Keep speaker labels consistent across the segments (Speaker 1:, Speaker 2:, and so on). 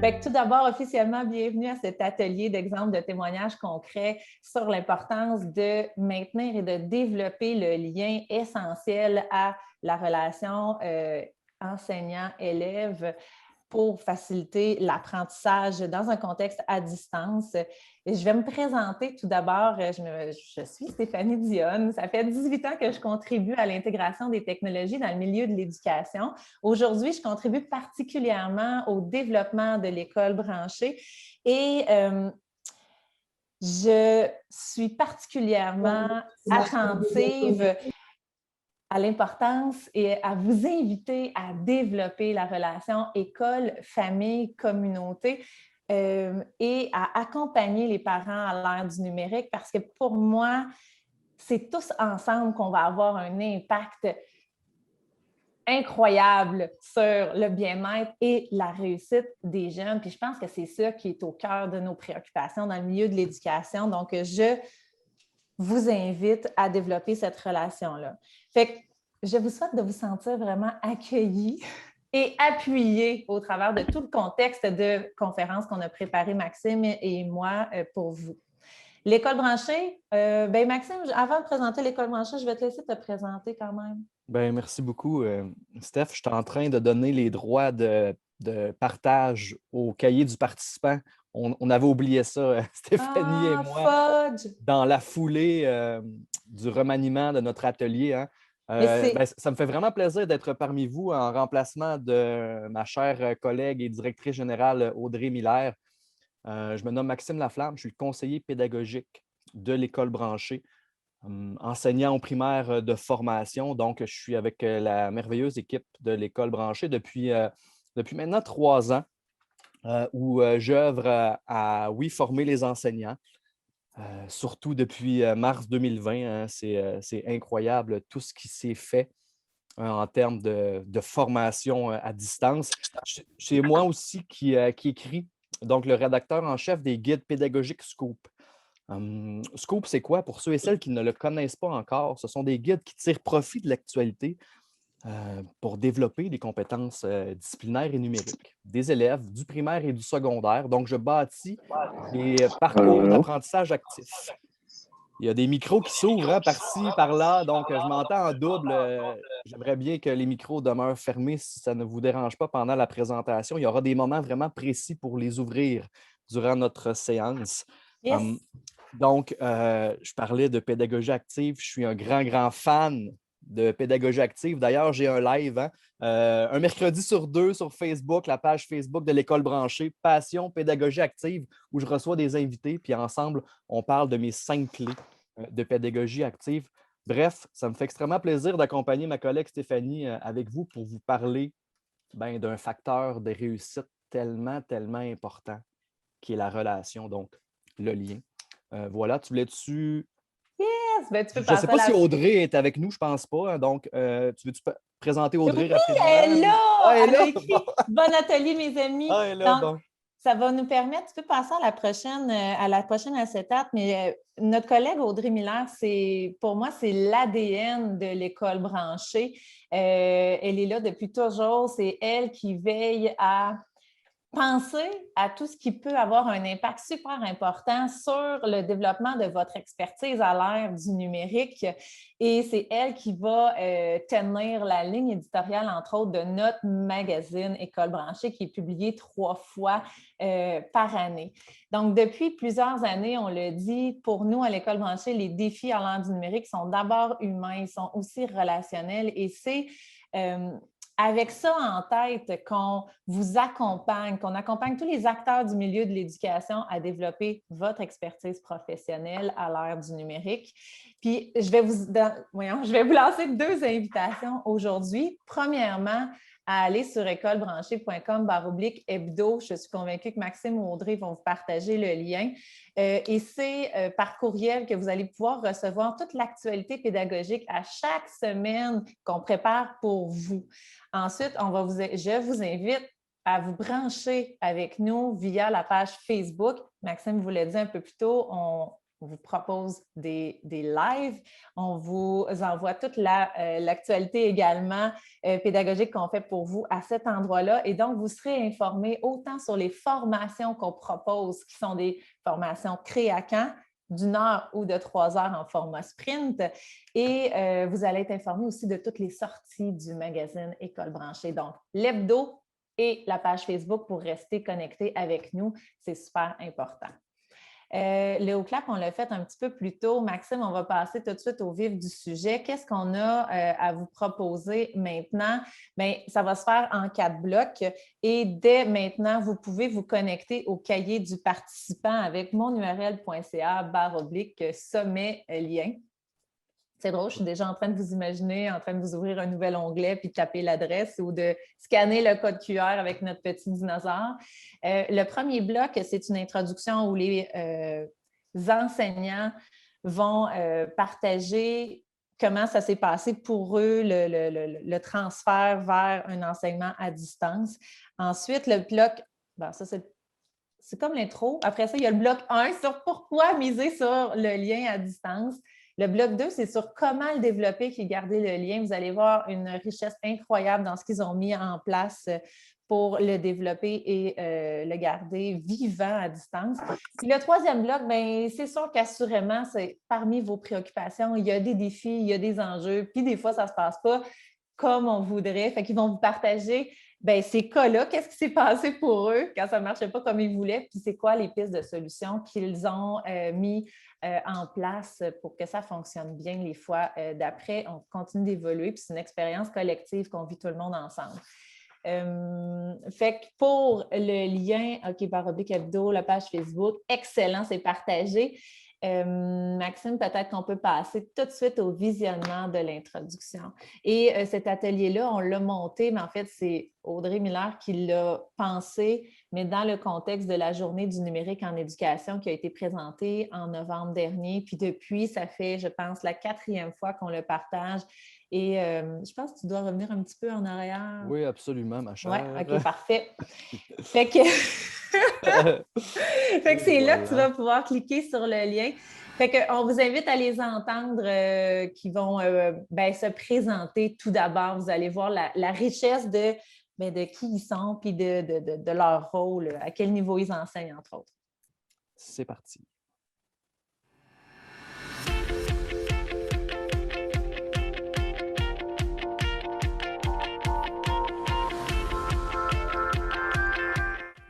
Speaker 1: Fait que tout d'abord, officiellement, bienvenue à cet atelier d'exemples de témoignages concrets sur l'importance de maintenir et de développer le lien essentiel à la relation enseignant-élève pour faciliter l'apprentissage dans un contexte à distance. Et je vais me présenter tout d'abord. Je suis Stéphanie Dionne. Ça fait 18 ans que je contribue à l'intégration des technologies dans le milieu de l'éducation. Aujourd'hui, je contribue particulièrement au développement de l'école branchée et je suis particulièrement attentive à l'importance et à vous inviter à développer la relation école, famille, communauté et à accompagner les parents à l'ère du numérique parce que pour moi, c'est tous ensemble qu'on va avoir un impact incroyable sur le bien-être et la réussite des jeunes. Puis je pense que c'est ça qui est au cœur de nos préoccupations dans le milieu de l'éducation. Donc, je vous invite à développer cette relation-là. Fait que je vous souhaite de vous sentir vraiment accueillis et appuyés au travers de tout le contexte de conférence qu'on a préparé, Maxime et moi, pour vous. L'école branchée, Maxime, avant de présenter l'école branchée, je vais te laisser te présenter quand même.
Speaker 2: Bien, merci beaucoup, Steph. Je suis en train de donner les droits de partage au cahier du participant. On avait oublié ça, Stéphanie et moi,
Speaker 1: Fudge!
Speaker 2: dans la foulée du remaniement de notre atelier. Hein. Ça me fait vraiment plaisir d'être parmi vous en remplacement de ma chère collègue et directrice générale Audrey Miller. Je me nomme Maxime Laflamme, je suis le conseiller pédagogique de l'école branchée. Enseignant au primaire de formation. Donc, je suis avec la merveilleuse équipe de l'école branchée depuis maintenant 3 ans, où j'œuvre à, oui, former les enseignants, surtout depuis mars 2020. Hein, c'est incroyable tout ce qui s'est fait en termes de formation à distance. C'est moi aussi qui écrit, donc le rédacteur en chef des guides pédagogiques Scoop. Scoop, c'est quoi? Pour ceux et celles qui ne le connaissent pas encore, ce sont des guides qui tirent profit de l'actualité pour développer des compétences disciplinaires et numériques des élèves du primaire et du secondaire. Donc, je bâtis des parcours d'apprentissage actifs. Il y a des micros qui s'ouvrent hein, par-ci, par-là, donc je m'entends en double. J'aimerais bien que les micros demeurent fermés si ça ne vous dérange pas pendant la présentation. Il y aura des moments vraiment précis pour les ouvrir durant notre séance.
Speaker 1: Yes.
Speaker 2: Donc, je parlais de pédagogie active. Je suis un grand fan de pédagogie active. D'ailleurs, j'ai un live, hein, un mercredi sur 2 sur Facebook, la page Facebook de l'École branchée, Passion Pédagogie active, où je reçois des invités, puis ensemble, on parle de mes 5 clés de pédagogie active. Bref, ça me fait extrêmement plaisir d'accompagner ma collègue Stéphanie avec vous pour vous parler d'un facteur de réussite tellement important, qui est la relation, donc le lien. Voilà, tu voulais-tu...
Speaker 1: Yes! Ben, tu peux
Speaker 2: Je ne sais
Speaker 1: passer
Speaker 2: pas
Speaker 1: à
Speaker 2: si
Speaker 1: la...
Speaker 2: Audrey est avec nous, je ne pense pas. Hein, donc, tu veux-tu présenter Audrey
Speaker 1: Oui,
Speaker 2: rapidement?
Speaker 1: elle est là!
Speaker 2: Ah, elle
Speaker 1: Elle
Speaker 2: est
Speaker 1: a
Speaker 2: là! Bon.
Speaker 1: écrit « Bon atelier, mes amis ».
Speaker 2: Ah, elle est là,
Speaker 1: Donc,
Speaker 2: bon.
Speaker 1: ça va nous permettre, tu peux passer à la prochaine acétate, mais notre collègue Audrey Miller, pour moi, c'est l'ADN de l'école branchée. Elle est là depuis toujours. C'est elle qui veille à penser à tout ce qui peut avoir un impact super important sur le développement de votre expertise à l'ère du numérique. Et c'est elle qui va tenir la ligne éditoriale, entre autres, de notre magazine École branchée, qui est publié 3 fois par année. Donc, depuis plusieurs années, on le dit, pour nous, à l'École branchée, les défis à l'ère du numérique sont d'abord humains, ils sont aussi relationnels et c'est avec ça en tête qu'on vous accompagne, qu'on accompagne tous les acteurs du milieu de l'éducation à développer votre expertise professionnelle à l'ère du numérique. Puis, je vais vous lancer 2 invitations aujourd'hui. Premièrement, à aller sur écolebranchée.com/hebdo. Je suis convaincue que Maxime ou Audrey vont vous partager le lien. Et c'est par courriel que vous allez pouvoir recevoir toute l'actualité pédagogique à chaque semaine qu'on prépare pour vous. Ensuite, je vous invite à vous brancher avec nous via la page Facebook. Maxime vous l'a dit un peu plus tôt, on vous propose des lives, on vous envoie toute l'actualité également pédagogique qu'on fait pour vous à cet endroit-là. Et donc, vous serez informés autant sur les formations qu'on propose, qui sont des formations Créacan, d'1 heure ou de 3 heures en format sprint. Et vous allez être informés aussi de toutes les sorties du magazine École branchée. Donc, l'hebdo et la page Facebook pour rester connecté avec nous, c'est super important. Le haut clap, on l'a fait un petit peu plus tôt. Maxime, on va passer tout de suite au vif du sujet. Qu'est-ce qu'on a à vous proposer maintenant? Bien, ça va se faire en 4 blocs et dès maintenant, vous pouvez vous connecter au cahier du participant avec monurl.ca/sommet lien. C'est drôle, je suis déjà en train de vous imaginer, en train de vous ouvrir un nouvel onglet puis de taper l'adresse ou de scanner le code QR avec notre petit dinosaure. Le premier bloc, c'est une introduction où les enseignants vont partager comment ça s'est passé pour eux, le transfert vers un enseignement à distance. Ensuite, le bloc, bon, ça c'est comme l'intro. Après ça, il y a le bloc 1 sur pourquoi miser sur le lien à distance. Le bloc 2, c'est sur comment le développer et garder le lien. Vous allez voir une richesse incroyable dans ce qu'ils ont mis en place pour le développer et le garder vivant à distance. Puis le troisième bloc, bien, c'est sûr qu'assurément, c'est parmi vos préoccupations, il y a des défis, il y a des enjeux, puis des fois, ça ne se passe pas comme on voudrait. Fait qu'ils vont vous partager bien, ces cas-là, qu'est-ce qui s'est passé pour eux quand ça ne marchait pas comme ils voulaient, puis c'est quoi les pistes de solutions qu'ils ont mis en place pour que ça fonctionne bien les fois d'après. On continue d'évoluer, puis c'est une expérience collective qu'on vit tout le monde ensemble. Fait que pour le lien, OK, / hebdo, la page Facebook, excellent, c'est partagé. Maxime, peut-être qu'on peut passer tout de suite au visionnement de l'introduction. Et cet atelier-là, on l'a monté, mais en fait, c'est Audrey Miller qui l'a pensé, mais dans le contexte de la Journée du numérique en éducation qui a été présentée en novembre dernier. Puis depuis, ça fait, je pense, la 4e fois qu'on le partage. Et je pense que tu dois revenir un petit peu en arrière.
Speaker 2: Oui, absolument, ma chère.
Speaker 1: Oui, OK, parfait. Fait que... fait que c'est là que tu vas pouvoir cliquer sur le lien. Fait qu'on vous invite à les entendre qui vont se présenter tout d'abord. Vous allez voir la richesse de qui ils sont puis de leur rôle, à quel niveau ils enseignent, entre autres.
Speaker 2: C'est parti.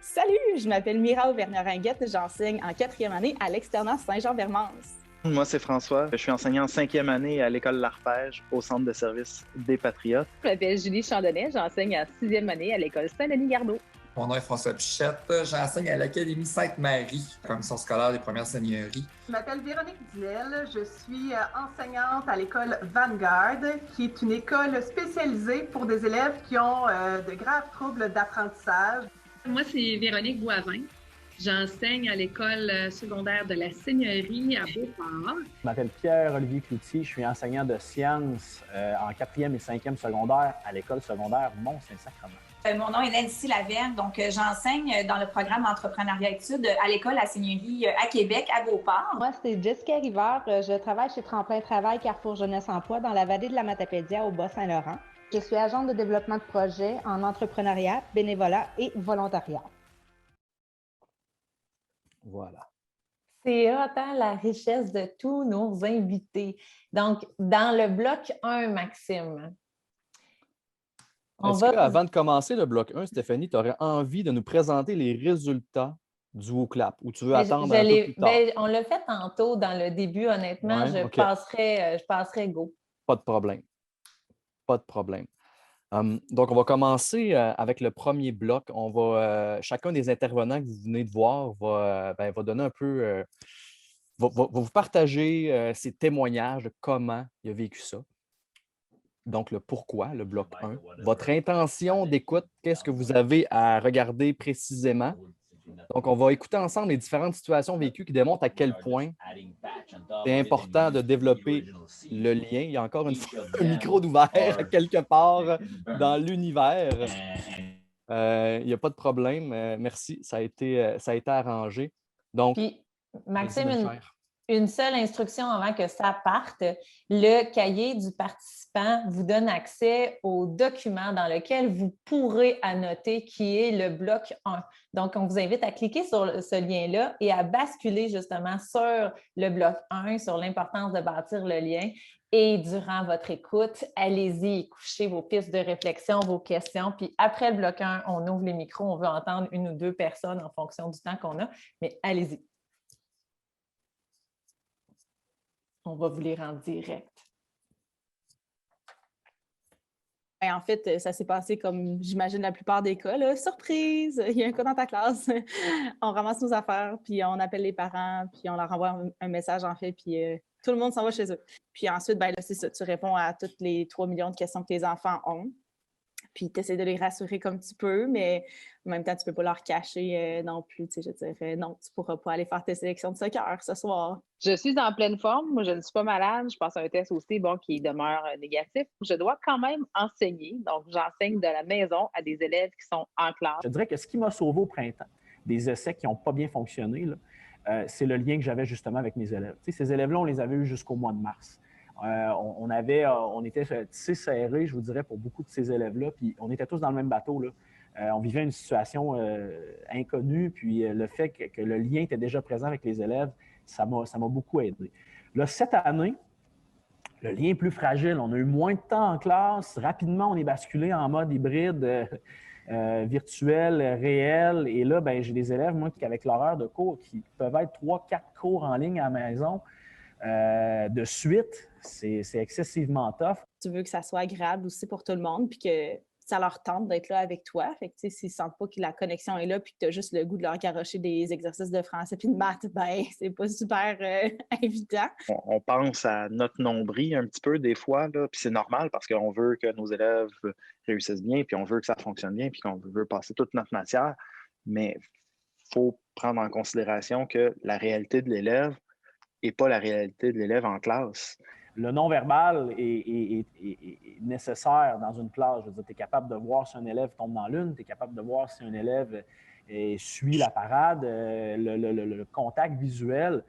Speaker 3: Salut, je m'appelle Mira Auvergnat-Ringuette, j'enseigne en 4e année à l'externat Saint-Jean-Vermance.
Speaker 4: Moi, c'est François. Je suis enseignant en 5e année à l'école L'Arpège, au Centre de service des Patriotes.
Speaker 3: Je m'appelle Julie Chandonnet, j'enseigne en 6e année à l'école Saint-Denis-Gardeau.
Speaker 5: Mon nom est François Pichette, j'enseigne à l'Académie Sainte-Marie, commission scolaire des premières seigneuries.
Speaker 6: Je m'appelle Véronique Dinel, je suis enseignante à l'école Vanguard, qui est une école spécialisée pour des élèves qui ont de graves troubles d'apprentissage.
Speaker 7: Moi, c'est Véronique Boivin. J'enseigne à l'école secondaire de la Seigneurie à Beauport.
Speaker 8: Je m'appelle Pierre-Olivier Cloutier, je suis enseignant de sciences en 4e et 5e secondaire à l'école secondaire Mont-Saint-Sacrement.
Speaker 9: Mon nom est Nancy Lavergne, donc j'enseigne dans le programme Entrepreneuriat Études à l'école La Seigneurie à Québec, à Beauport.
Speaker 10: Moi, c'est Jessica Rivard, je travaille chez Tremplin Travail Carrefour Jeunesse Emploi dans la vallée de la Matapédia au Bas-Saint-Laurent. Je suis agente de développement de projet en entrepreneuriat, bénévolat et volontariat.
Speaker 2: Voilà.
Speaker 1: C'est autant la richesse de tous nos invités. Donc, dans le bloc 1, Maxime.
Speaker 2: Avant de commencer le bloc 1, Stéphanie, tu aurais envie de nous présenter les résultats du WooClap ou tu veux attendre un peu plus tard?
Speaker 1: On l'a fait tantôt dans le début, honnêtement. Je passerai go.
Speaker 2: Pas de problème. Pas de problème. Donc, on va commencer avec le premier bloc. Chacun des intervenants que vous venez de voir va donner un peu, va vous partager ses témoignages de comment il a vécu ça. Donc, le pourquoi, le bloc 1. Votre intention d'écoute, qu'est-ce que vous avez à regarder précisément. Donc, on va écouter ensemble les différentes situations vécues qui démontrent à quel point c'est important de développer le lien. Il y a encore une fois un micro d'ouvert quelque part dans l'univers. Il n'y a pas de problème. Merci, ça a été arrangé. Donc,
Speaker 1: puis, Maxime, une seule instruction avant que ça parte. Le cahier du participant vous donne accès au document dans lequel vous pourrez annoter, qui est le bloc 1. Donc, on vous invite à cliquer sur ce lien-là et à basculer justement sur le bloc 1, sur l'importance de bâtir le lien. Et durant votre écoute, allez-y, couchez vos pistes de réflexion, vos questions. Puis après le bloc 1, on ouvre les micros. On veut entendre 1 ou 2 personnes en fonction du temps qu'on a. Mais allez-y. On va vous lire en direct.
Speaker 3: En fait, ça s'est passé comme, j'imagine, la plupart des cas. Là. Surprise! Il y a un cas dans ta classe. On ramasse nos affaires, puis on appelle les parents, puis on leur envoie un message, en fait, puis tout le monde s'en va chez eux. Puis ensuite, ben là, c'est ça. Tu réponds à toutes les 3 millions de questions que tes enfants ont. Puis tu essaies de les rassurer comme tu peux, mais en même temps, tu ne peux pas leur cacher non plus. Tu sais, je dirais, non, tu ne pourras pas aller faire tes sélections de soccer ce soir.
Speaker 11: Je suis en pleine forme. Moi, je ne suis pas malade. Je passe un test aussi, qui demeure négatif. Je dois quand même enseigner. Donc, j'enseigne de la maison à des élèves qui sont en classe.
Speaker 8: Je dirais que ce qui m'a sauvé au printemps, des essais qui n'ont pas bien fonctionné, c'est le lien que j'avais justement avec mes élèves. Tu sais, ces élèves-là, on les avait eus jusqu'au mois de mars. On était tissés serrés, je vous dirais, pour beaucoup de ces élèves-là, puis on était tous dans le même bateau, là. On vivait une situation inconnue, puis le fait que le lien était déjà présent avec les élèves, ça m'a beaucoup aidé. Là, cette année, le lien est plus fragile. On a eu moins de temps en classe. Rapidement, on est basculé en mode hybride, virtuel, réel. Et là, ben, j'ai des élèves, moi, qui, avec l'horaire de cours, qui peuvent être 3-4 cours en ligne à la maison de suite. C'est excessivement tough.
Speaker 3: Tu veux que ça soit agréable aussi pour tout le monde, puis que ça leur tente d'être là avec toi. Fait que, s'ils ne sentent pas que la connexion est là, puis que tu as juste le goût de leur garrocher des exercices de français puis de maths, ben c'est pas super évident.
Speaker 4: On pense à notre nombril un petit peu des fois, là, puis c'est normal parce qu'on veut que nos élèves réussissent bien, puis on veut que ça fonctionne bien, puis qu'on veut passer toute notre matière. Mais il faut prendre en considération que la réalité de l'élève n'est pas la réalité de l'élève en classe.
Speaker 8: Le non-verbal est nécessaire dans une classe. Je veux dire, tu es capable de voir si un élève tombe dans l'une, tu es capable de voir si un élève suit la parade. Le contact visuel,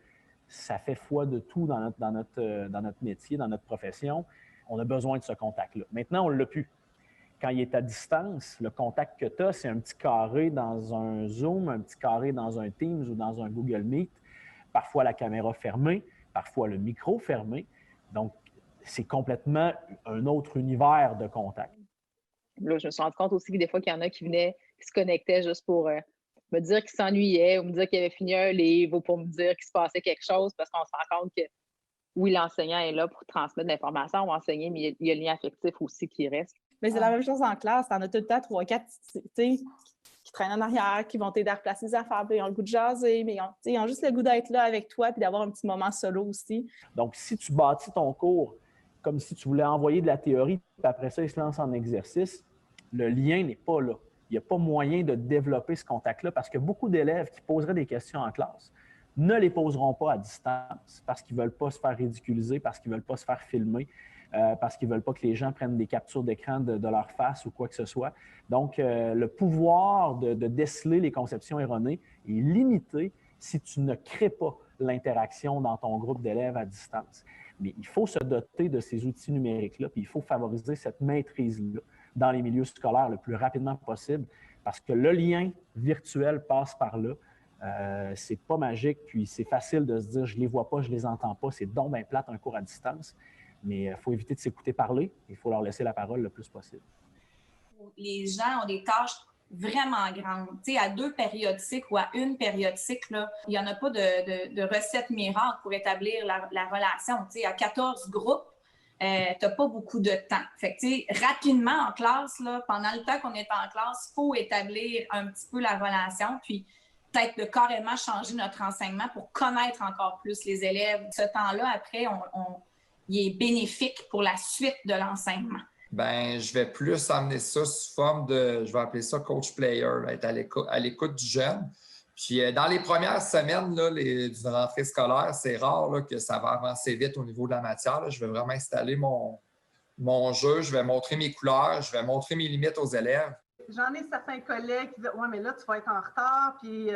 Speaker 8: ça fait foi de tout dans notre métier, dans notre profession. On a besoin de ce contact-là. Maintenant, on ne l'a plus. Quand il est à distance, le contact que tu as, c'est un petit carré dans un Zoom, un petit carré dans un Teams ou dans un Google Meet. Parfois, la caméra fermée, parfois le micro fermé. Donc, c'est complètement un autre univers de contact.
Speaker 11: Là, je me suis rendu compte aussi que des fois, qu'il y en a qui venaient, qui se connectaient juste pour me dire qu'ils s'ennuyaient ou me dire qu'ils avaient fini un livre ou pour me dire qu'il se passait quelque chose parce qu'on se rend compte que, oui, l'enseignant est là pour transmettre de l'information ou enseigner, mais il y a le lien affectif aussi qui reste.
Speaker 3: Mais c'est la même chose en classe. T'en as tout le temps 3-4 qui traînent en arrière, qui vont t'aider à replacer les affaires, puis ils ont le goût de jaser, mais ils ont juste le goût d'être là avec toi puis d'avoir un petit moment solo aussi.
Speaker 8: Donc, si tu bâtis ton cours comme si tu voulais envoyer de la théorie, puis après ça, ils se lancent en exercice, le lien n'est pas là. Il n'y a pas moyen de développer ce contact-là parce que beaucoup d'élèves qui poseraient des questions en classe ne les poseront pas à distance parce qu'ils ne veulent pas se faire ridiculiser, parce qu'ils ne veulent pas se faire filmer, parce qu'ils ne veulent pas que les gens prennent des captures d'écran de leur face ou quoi que ce soit. Donc, le pouvoir de déceler les conceptions erronées est limité si tu ne crées pas l'interaction dans ton groupe d'élèves à distance. Mais il faut se doter de ces outils numériques-là, puis il faut favoriser cette maîtrise-là dans les milieux scolaires le plus rapidement possible parce que le lien virtuel passe par là. C'est pas magique, puis c'est facile de se dire « je les vois pas, je les entends pas », c'est donc bien plate un cours à distance. Mais il faut éviter de s'écouter parler, il faut leur laisser la parole le plus possible.
Speaker 9: Les gens ont des tâches vraiment grandes. Tu sais, à 2 périodiques ou à 1 périodique, là, il n'y en a pas de recette miracle pour établir la relation. Tu sais, à 14 groupes, tu n'as pas beaucoup de temps. Fait que, tu sais, rapidement en classe, là, pendant le temps qu'on est en classe, il faut établir un petit peu la relation, puis peut-être de carrément changer notre enseignement pour connaître encore plus les élèves. Ce temps-là, après, il est bénéfique pour la suite de l'enseignement.
Speaker 5: Ben, je vais plus amener ça sous forme de, je vais appeler ça coach-player, être à l'écoute du jeune. Puis dans les premières semaines là, d'une rentrée scolaire, c'est rare là, que ça va avancer vite au niveau de la matière. Là. Je vais vraiment installer mon jeu, je vais montrer mes couleurs, je vais montrer mes limites aux élèves.
Speaker 6: j'en ai certains collègues qui disent « Ouais, mais là, tu vas être en retard, puis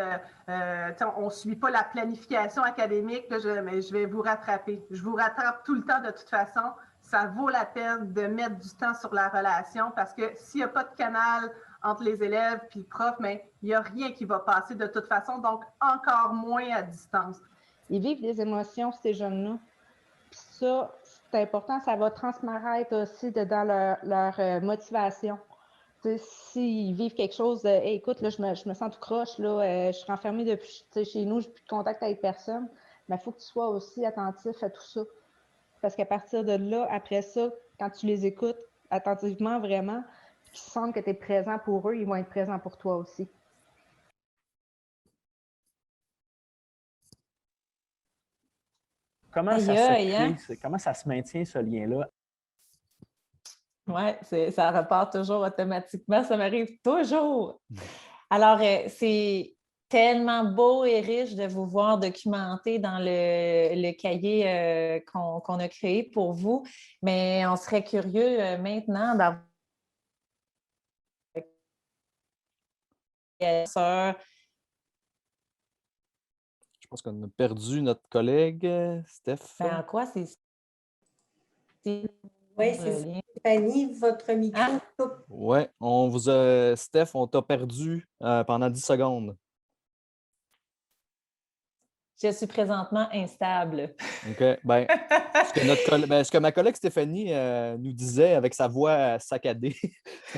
Speaker 6: on ne suit pas la planification académique, là, mais je vais vous rattraper. Je vous rattrape tout le temps de toute façon. Ça vaut la peine de mettre du temps sur la relation parce que s'il n'y a pas de canal entre les élèves et le prof, mais il n'y a rien qui va passer de toute façon, donc encore moins à distance. »
Speaker 10: Ils vivent des émotions, ces jeunes-là. Puis ça, c'est important, ça va transparaître aussi dans leur motivation. S'ils vivent quelque chose de hey, écoute, là, je me sens tout croche, là, je suis renfermée depuis chez nous, je n'ai plus de contact avec personne, mais il faut que tu sois aussi attentif à tout ça. Parce qu'à partir de là, après ça, quand tu les écoutes attentivement, vraiment, qu'ils sentent que tu es présent pour eux, ils vont être présents pour toi aussi.
Speaker 8: Comment ça se crée, comment ça se maintient, ce lien-là?
Speaker 1: Oui, ça repart toujours automatiquement. Ça m'arrive toujours. Alors, c'est tellement beau et riche de vous voir documenter dans le cahier qu'on a créé pour vous, mais on serait curieux maintenant d'avoir
Speaker 2: Je pense qu'on a perdu notre collègue, Steph.
Speaker 1: Ben, en quoi c'est...
Speaker 12: Oui, c'est Stéphanie, votre micro coupe.
Speaker 2: Oui, Steph, on t'a perdu pendant 10 secondes.
Speaker 1: Je suis présentement instable.
Speaker 2: OK. Ben, ce que ma collègue Stéphanie nous disait avec sa voix saccadée,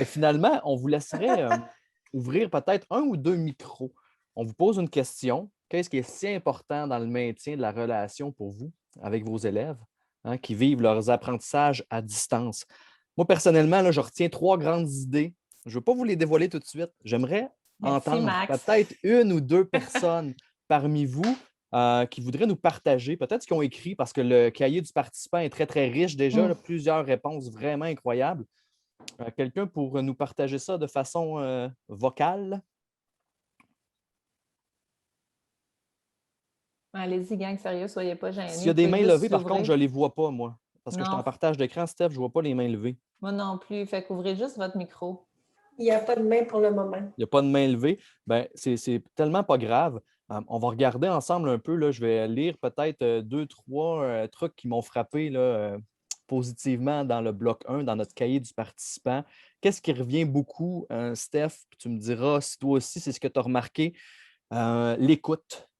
Speaker 2: finalement, on vous laisserait ouvrir peut-être 1 ou 2 micros. On vous pose une question. Qu'est-ce qui est si important dans le maintien de la relation pour vous avec vos élèves qui vivent leurs apprentissages à distance? Moi, personnellement, là, je retiens 3 grandes idées. Je ne veux pas vous les dévoiler tout de suite. J'aimerais entendre peut-être 1 ou 2 personnes parmi vous qui voudraient nous partager, peut-être ce qu'ils ont écrit, parce que le cahier du participant est très, très riche déjà, là, plusieurs réponses vraiment incroyables. Quelqu'un pour nous partager ça de façon vocale?
Speaker 1: Allez-y, gang, sérieux, soyez pas gênés.
Speaker 2: S'il y a des mains levées, par contre, je ne les vois pas, moi. Parce que je suis en partage d'écran, Steph, je ne vois pas les mains levées.
Speaker 1: Moi non plus. Fait qu'ouvrez juste votre micro.
Speaker 12: Il n'y a pas de main pour le moment.
Speaker 2: Il n'y a pas de main levée. Bien, c'est tellement pas grave. On va regarder ensemble un peu. Là, je vais lire peut-être 2, 3 trucs qui m'ont frappé là, positivement dans le bloc 1, dans notre cahier du participant. Qu'est-ce qui revient beaucoup, Steph? Puis tu me diras si toi aussi, c'est ce que tu as remarqué.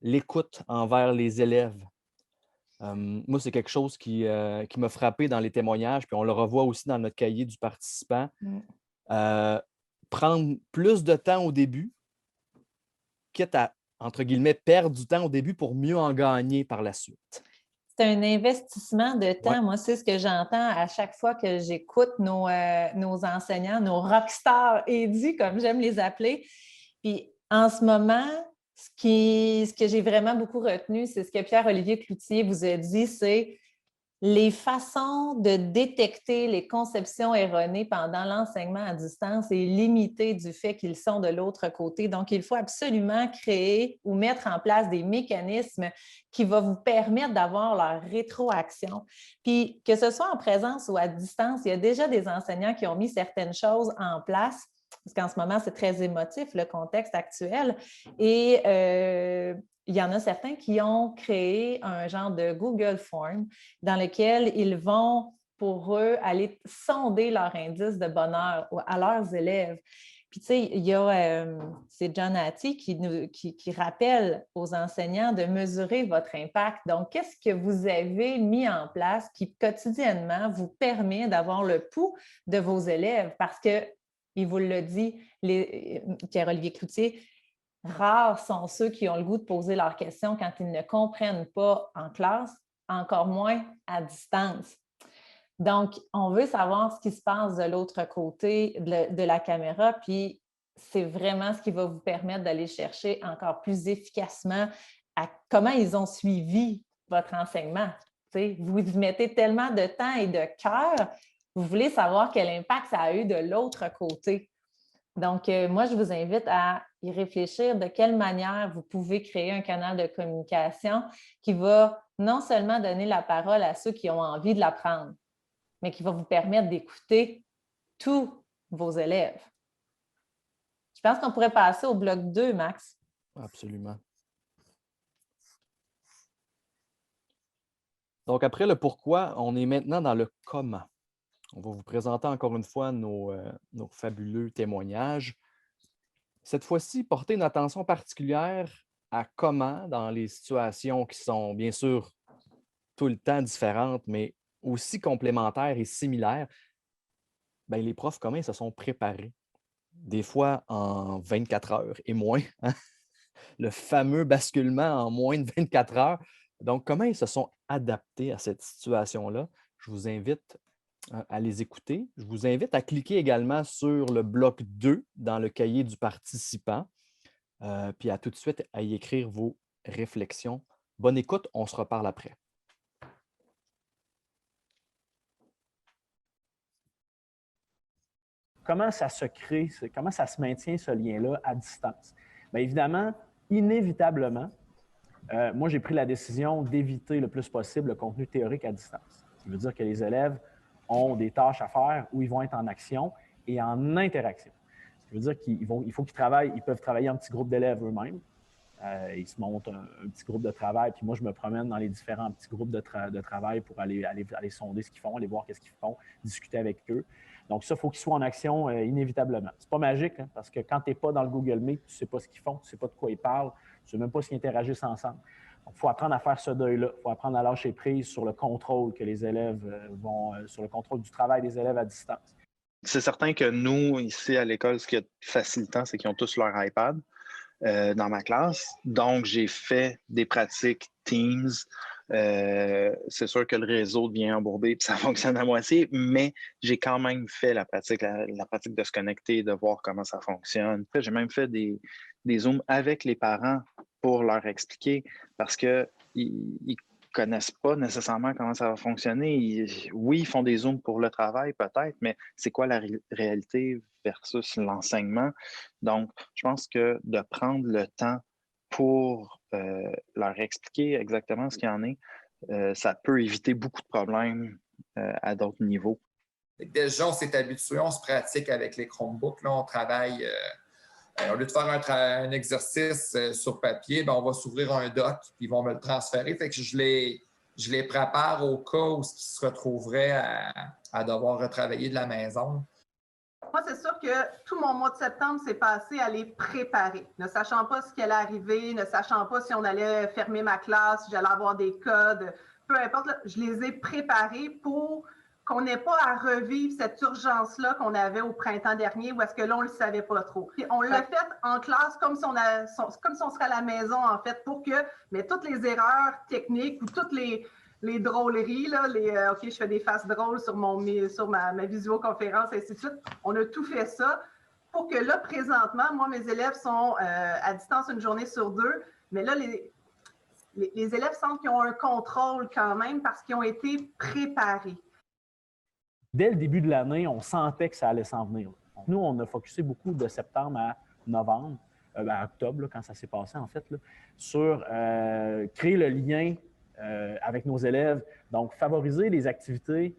Speaker 2: L'écoute envers les élèves. Moi, c'est quelque chose qui m'a frappé dans les témoignages, puis on le revoit aussi dans notre cahier du participant. Prendre plus de temps au début, quitte à, entre guillemets, perdre du temps au début pour mieux en gagner par la suite.
Speaker 1: C'est un investissement de temps. Ouais. Moi, c'est ce que j'entends à chaque fois que j'écoute nos enseignants, nos rockstars édits, comme j'aime les appeler. Puis en ce moment, ce que j'ai vraiment beaucoup retenu, c'est ce que Pierre-Olivier Cloutier vous a dit, c'est les façons de détecter les conceptions erronées pendant l'enseignement à distance est limitée du fait qu'ils sont de l'autre côté. Donc, il faut absolument créer ou mettre en place des mécanismes qui vont vous permettre d'avoir leur rétroaction. Puis, que ce soit en présence ou à distance, il y a déjà des enseignants qui ont mis certaines choses en place. Parce qu'en ce moment, c'est très émotif, le contexte actuel. Et il y en a certains qui ont créé un genre de Google Form dans lequel ils vont, pour eux, aller sonder leur indice de bonheur à leurs élèves. Puis, tu sais, il y a, c'est John Hattie qui rappelle aux enseignants de mesurer votre impact. Donc, qu'est-ce que vous avez mis en place qui, quotidiennement, vous permet d'avoir le pouls de vos élèves? Parce que, il vous l'a dit, Pierre-Olivier Cloutier, rares sont ceux qui ont le goût de poser leurs questions quand ils ne comprennent pas en classe, encore moins à distance. Donc, on veut savoir ce qui se passe de l'autre côté de la caméra, puis c'est vraiment ce qui va vous permettre d'aller chercher encore plus efficacement à comment ils ont suivi votre enseignement. T'sais, vous y mettez tellement de temps et de cœur, vous voulez savoir quel impact ça a eu de l'autre côté. Donc, moi, je vous invite à y réfléchir de quelle manière vous pouvez créer un canal de communication qui va non seulement donner la parole à ceux qui ont envie de l'apprendre, mais qui va vous permettre d'écouter tous vos élèves. pense qu'on pourrait passer au bloc 2, Max.
Speaker 2: Absolument. Donc, après le pourquoi, on est maintenant dans le comment. On va vous présenter encore une fois nos fabuleux témoignages. Cette fois-ci, portez une attention particulière à comment, dans les situations qui sont bien sûr tout le temps différentes, mais aussi complémentaires et similaires, bien, les profs, comment ils se sont préparés. Des fois en 24 heures et moins. Hein? Le fameux basculement en moins de 24 heures. Donc, comment ils se sont adaptés à cette situation-là? Je vous invite à les écouter. Je vous invite à cliquer également sur le bloc 2 dans le cahier du participant, puis à tout de suite à y écrire vos réflexions. Bonne écoute, on se reparle après.
Speaker 8: Comment ça se crée, comment ça se maintient ce lien-là à distance? Bien évidemment, inévitablement, moi, j'ai pris la décision d'éviter le plus possible le contenu théorique à distance. Ça veut dire que les élèves ont des tâches à faire où ils vont être en action et en interaction. Ça veut dire qu'il faut qu'ils travaillent, ils peuvent travailler en petits groupes d'élèves eux-mêmes. Ils se montent un petit groupe de travail, puis moi, je me promène dans les différents petits groupes de travail pour aller sonder ce qu'ils font, aller voir qu'est-ce qu'ils font, discuter avec eux. Donc ça, il faut qu'ils soient en action inévitablement. C'est pas magique, hein, parce que quand tu n'es pas dans le Google Meet, tu ne sais pas ce qu'ils font, tu ne sais pas de quoi ils parlent, tu ne sais même pas s'ils interagissent ensemble. Donc, il faut apprendre à faire ce deuil-là. Il faut apprendre à lâcher prise sur le contrôle que les élèves sur le contrôle du travail des élèves à distance.
Speaker 4: C'est certain que nous, ici à l'école, ce qui est facilitant, c'est qu'ils ont tous leur iPad dans ma classe. Donc, j'ai fait des pratiques Teams. C'est sûr que le réseau devient embourbé et ça fonctionne à moitié, mais j'ai quand même fait la pratique de se connecter, de voir comment ça fonctionne. J'ai même fait des Zooms avec les parents pour leur expliquer parce qu'ils ne connaissent pas nécessairement comment ça va fonctionner. Oui, ils font des Zooms pour le travail peut-être, mais c'est quoi la réalité versus l'enseignement? Donc, je pense que de prendre le temps pour leur expliquer exactement ce qu'il y en est, ça peut éviter beaucoup de problèmes à d'autres niveaux.
Speaker 5: Déjà, on s'est habitué, on se pratique avec les Chromebooks. Là, on travaille, au lieu de faire un exercice sur papier, ben, on va s'ouvrir un doc, puis ils vont me le transférer. Fait que je les prépare au cas où ils se retrouveraient à devoir retravailler de la maison.
Speaker 6: Moi, c'est sûr que tout mon mois de septembre s'est passé à les préparer, ne sachant pas ce qui allait arriver, ne sachant pas si on allait fermer ma classe, si j'allais avoir des codes, peu importe. Là, je les ai préparés pour qu'on n'ait pas à revivre cette urgence-là qu'on avait au printemps dernier, où est-ce que là, on ne le savait pas trop. Puis on l'a fait en classe comme si on serait à la maison, en fait, pour que, mais toutes les erreurs techniques ou toutes les drôleries, là, OK, je fais des faces drôles sur ma visioconférence, et ainsi de suite. On a tout fait ça pour que là, présentement, moi, mes élèves sont à distance une journée sur 2, mais là, les élèves sentent qu'ils ont un contrôle quand même parce qu'ils ont été préparés.
Speaker 8: Dès le début de l'année, on sentait que ça allait s'en venir. Donc, nous, on a focusé beaucoup de septembre à novembre, à octobre, là, quand ça s'est passé, en fait, là, sur créer le lien avec nos élèves. Donc, favoriser les activités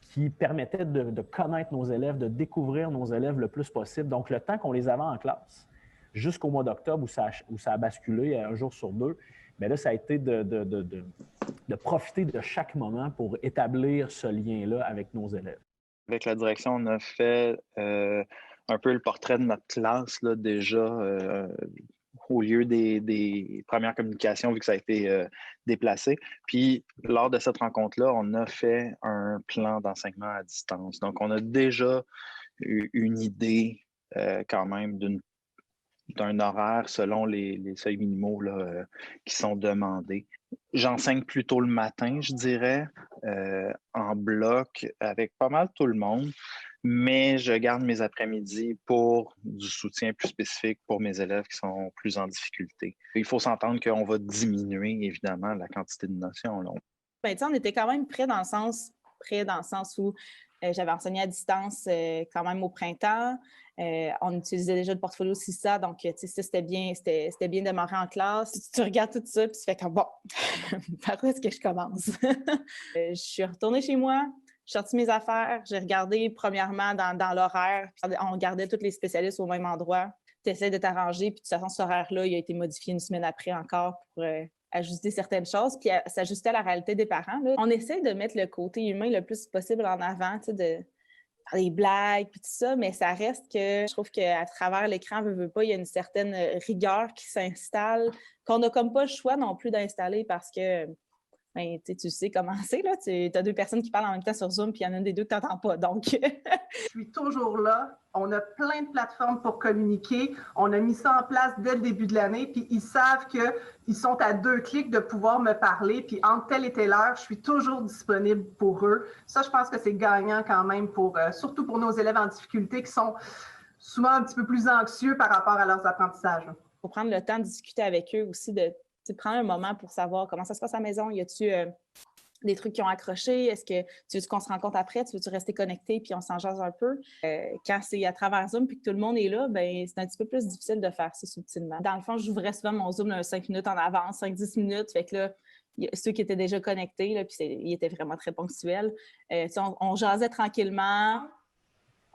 Speaker 8: qui permettaient de connaître nos élèves, de découvrir nos élèves le plus possible. Donc, le temps qu'on les avait en classe, jusqu'au mois d'octobre où ça a basculé un jour sur 2, bien là, ça a été de profiter de chaque moment pour établir ce lien-là avec nos élèves.
Speaker 4: Avec la direction, on a fait un peu le portrait de notre classe là, déjà au lieu des premières communications, vu que ça a été déplacé. Puis, lors de cette rencontre-là, on a fait un plan d'enseignement à distance. Donc, on a déjà eu une idée quand même d'un horaire selon les seuils minimaux là, qui sont demandés. J'enseigne plutôt le matin, je dirais, en bloc avec pas mal tout le monde, mais je garde mes après-midi pour du soutien plus spécifique pour mes élèves qui sont plus en difficulté. Il faut s'entendre qu'on va diminuer, évidemment, la quantité de notions. Là.
Speaker 3: Bien, on était quand même près dans le sens où j'avais enseigné à distance quand même au printemps. On utilisait déjà le portfolio CISA, donc ça, c'était bien démarré en classe. Tu regardes tout ça, puis tu fais comme, bon, par où est-ce que je commence? Je suis retournée chez moi, J'ai sorti mes affaires, j'ai regardé premièrement dans l'horaire, puis on gardait tous les spécialistes au même endroit. Tu essaies de t'arranger, puis de toute façon, cet horaire-là, il a été modifié une semaine après encore pour ajuster certaines choses, puis s'ajuster à la réalité des parents. Là. On essaie de mettre le côté humain le plus possible en avant, tu sais, de faire des blagues, puis tout ça, mais ça reste que je trouve qu'à travers l'écran, veut pas, il y a une certaine rigueur qui s'installe, qu'on n'a comme pas le choix non plus d'installer parce que ben, tu sais comment c'est, là. Tu as deux personnes qui parlent en même temps sur Zoom, puis il y en a une des deux que tu n'entends pas. Donc,
Speaker 6: je suis toujours là. On a plein de plateformes pour communiquer. On a mis ça en place dès le début de l'année, puis ils savent qu'ils sont à 2 clics de pouvoir me parler, puis entre telle et telle heure, je suis toujours disponible pour eux. Ça, je pense que c'est gagnant quand même, surtout pour nos élèves en difficulté qui sont souvent un petit peu plus anxieux par rapport à leurs apprentissages.
Speaker 3: Il faut prendre le temps de discuter avec eux aussi, de prendre un moment pour savoir comment ça se passe à la maison. Y a-tu des trucs qui ont accroché? Est-ce que tu veux qu'on se rencontre après? Tu veux-tu rester connecté puis on s'en jase un peu? Quand c'est à travers Zoom puis que tout le monde est là, ben c'est un petit peu plus difficile de faire ça subtilement. Dans le fond, j'ouvrais souvent mon Zoom 5 minutes en avance, 5-10 minutes. Fait que là, ceux qui étaient déjà connectés, là, puis ils étaient vraiment très ponctuels. On jasait tranquillement.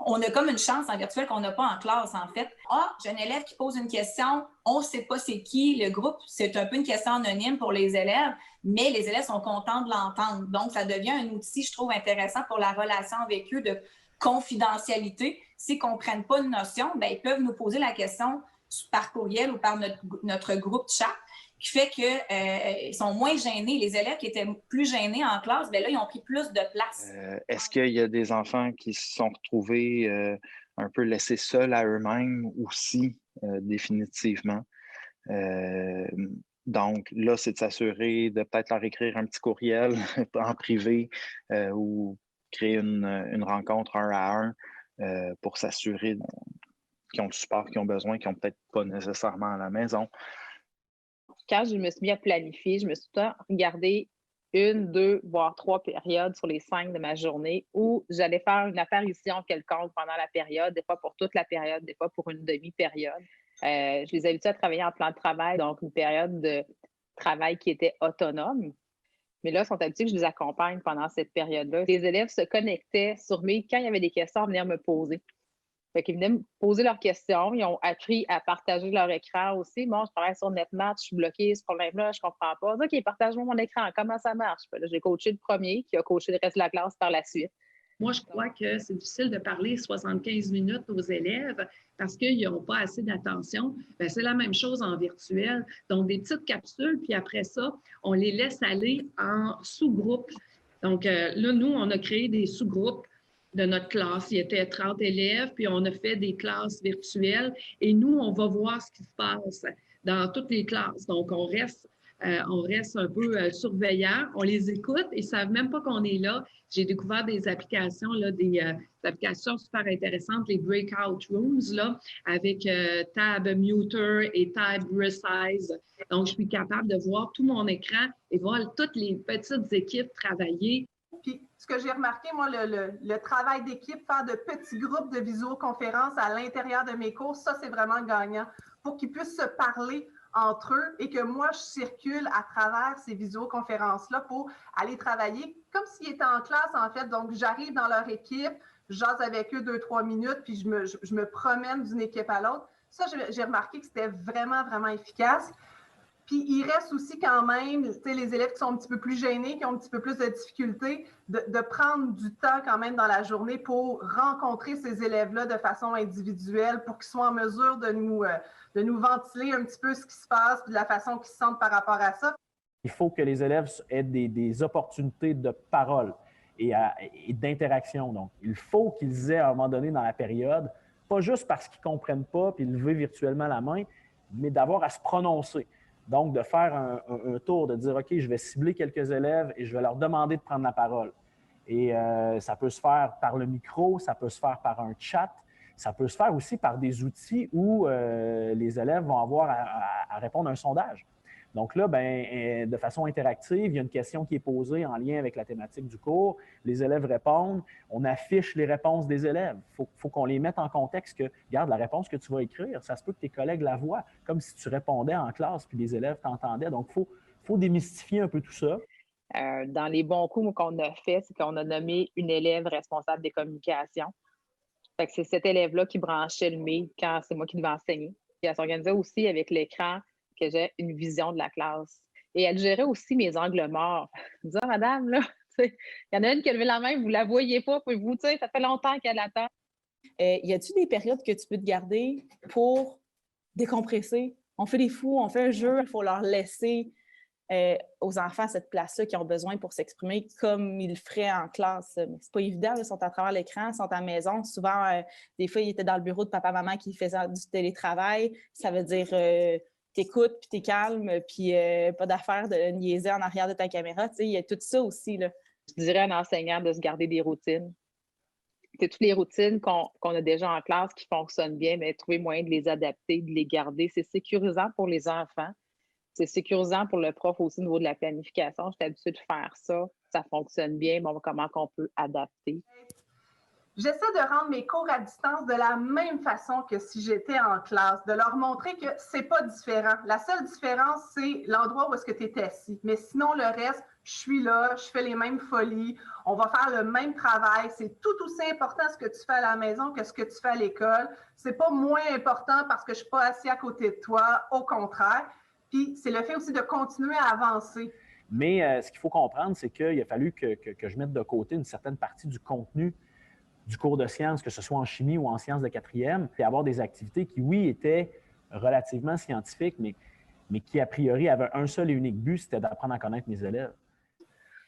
Speaker 9: On a comme une chance en virtuel qu'on n'a pas en classe, en fait. Ah, j'ai un élève qui pose une question, on ne sait pas c'est qui, le groupe, c'est un peu une question anonyme pour les élèves, mais les élèves sont contents de l'entendre. Donc, ça devient un outil, je trouve, intéressant pour la relation avec eux de confidentialité. S'ils ne comprennent pas une notion, bien, ils peuvent nous poser la question par courriel ou par notre groupe chat, qui fait qu'ils sont moins gênés. Les élèves qui étaient plus gênés en classe, bien là, ils ont pris plus de place.
Speaker 4: Est-ce qu'il y a des enfants qui se sont retrouvés un peu laissés seuls à eux-mêmes aussi, définitivement? Donc, là, c'est de s'assurer de peut-être leur écrire un petit courriel en privé ou créer une rencontre 1 à 1 pour s'assurer qu'ils ont le support qu'ils ont besoin, qu'ils n'ont peut-être pas nécessairement à la maison.
Speaker 11: Quand je me suis mis à planifier, je me suis tout le temps regardé 1, 2, voire 3 périodes sur les 5 de ma journée où j'allais faire une apparition quelconque pendant la période, des fois pour toute la période, des fois pour une demi-période. Je les ai habitués à travailler en plan de travail, donc une période de travail qui était autonome. Mais là, ils sont habitués que je les accompagne pendant cette période-là. Les élèves se connectaient sur mes, quand il y avait des questions, à venir me poser. Fait qu'ils venaient me poser leurs questions. Ils ont appris à partager leur écran aussi. Bon, je travaille sur NetMatch, je suis bloquée, ce problème-là, je ne comprends pas. OK, partage-moi mon écran, comment ça marche? Là, j'ai coaché le premier qui a coaché le reste de la classe par la suite.
Speaker 7: Moi, je crois que c'est difficile de parler 75 minutes aux élèves parce qu'ils n'ont pas assez d'attention. Bien, c'est la même chose en virtuel. Donc, des petites capsules, puis après ça, on les laisse aller en sous-groupes. Donc, là, nous, on a créé des sous-groupes de notre classe. Il y était 30 élèves, puis on a fait des classes virtuelles. Et nous, on va voir ce qui se passe dans toutes les classes. Donc, on reste un peu surveillant. On les écoute et ils ne savent même pas qu'on est là. J'ai découvert des applications, là, des applications super intéressantes, les Breakout Rooms, là, avec Tab Muter et Tab Resize. Donc, je suis capable de voir tout mon écran et voir toutes les petites équipes travailler.
Speaker 6: Puis, ce que j'ai remarqué, moi, le travail d'équipe, faire de petits groupes de visioconférences à l'intérieur de mes cours, ça, c'est vraiment gagnant pour qu'ils puissent se parler entre eux et que moi, je circule à travers ces visioconférences-là pour aller travailler comme s'ils étaient en classe, en fait. Donc, j'arrive dans leur équipe, je jase avec eux 2-3 minutes, puis je me promène d'une équipe à l'autre. Ça, j'ai remarqué que c'était vraiment, vraiment efficace. Puis, il reste aussi quand même, tu sais, les élèves qui sont un petit peu plus gênés, qui ont un petit peu plus de difficultés, de prendre du temps quand même dans la journée pour rencontrer ces élèves-là de façon individuelle, pour qu'ils soient en mesure de nous ventiler un petit peu ce qui se passe, de la façon qu'ils se sentent par rapport à ça.
Speaker 8: Il faut que les élèves aient des opportunités de parole et d'interaction. Donc, il faut qu'ils aient à un moment donné dans la période, pas juste parce qu'ils ne comprennent pas puis lever virtuellement la main, mais d'avoir à se prononcer. Donc, de faire un tour, de dire, OK, je vais cibler quelques élèves et je vais leur demander de prendre la parole. Et ça peut se faire par le micro, ça peut se faire par un chat, ça peut se faire aussi par des outils où les élèves vont avoir à répondre à un sondage. Donc là, ben, de façon interactive, il y a une question qui est posée en lien avec la thématique du cours. Les élèves répondent. On affiche les réponses des élèves. Il faut qu'on les mette en contexte que, regarde, la réponse que tu vas écrire, ça se peut que tes collègues la voient, comme si tu répondais en classe puis les élèves t'entendaient. Donc, il faut démystifier un peu tout ça.
Speaker 11: Dans les bons coups qu'on a fait, c'est qu'on a nommé une élève responsable des communications. Fait que c'est cette élève-là qui branchait le mail quand c'est moi qui devais enseigner. Puis elle s'organisait aussi avec l'écran que j'ai une vision de la classe. Et elle gérait aussi mes angles morts. Je disais, madame, là, il y en a une qui a levé la main, vous ne la voyez pas, puis vous, ça fait longtemps qu'elle attend.
Speaker 3: Y a-t-il des périodes que tu peux te garder pour décompresser? On fait des fous, on fait un jeu, il faut leur laisser aux enfants cette place-là qu'ils ont besoin pour s'exprimer comme ils le feraient en classe. Mais c'est pas évident, ils sont à travers l'écran, ils sont à la maison. Souvent, des fois, ils étaient dans le bureau de papa-maman qui faisait du télétravail. Ça veut dire t'écoutes, puis t'es calme, puis pas d'affaire de niaiser en arrière de ta caméra. Tu sais, il y a tout ça aussi, là.
Speaker 11: Je dirais à un enseignant de se garder des routines. C'est toutes les routines qu'on a déjà en classe qui fonctionnent bien, mais trouver moyen de les adapter, de les garder. C'est sécurisant pour les enfants. C'est sécurisant pour le prof aussi au niveau de la planification. Je suis habituée de faire ça. Ça fonctionne bien. Bon, comment on peut adapter?
Speaker 6: J'essaie de rendre mes cours à distance de la même façon que si j'étais en classe, de leur montrer que c'est pas différent. La seule différence, c'est l'endroit où est-ce que tu es assis. Mais sinon, le reste, je suis là, je fais les mêmes folies, on va faire le même travail. C'est tout aussi important ce que tu fais à la maison que ce que tu fais à l'école. C'est pas moins important parce que je suis pas assis à côté de toi, au contraire. Puis c'est le fait aussi de continuer à avancer.
Speaker 8: Mais ce qu'il faut comprendre, c'est qu'il a fallu que je mette de côté une certaine partie du contenu du cours de sciences, que ce soit en chimie ou en sciences de 4e, et avoir des activités qui, oui, étaient relativement scientifiques, mais qui, a priori, avaient un seul et unique but, c'était d'apprendre à connaître mes élèves.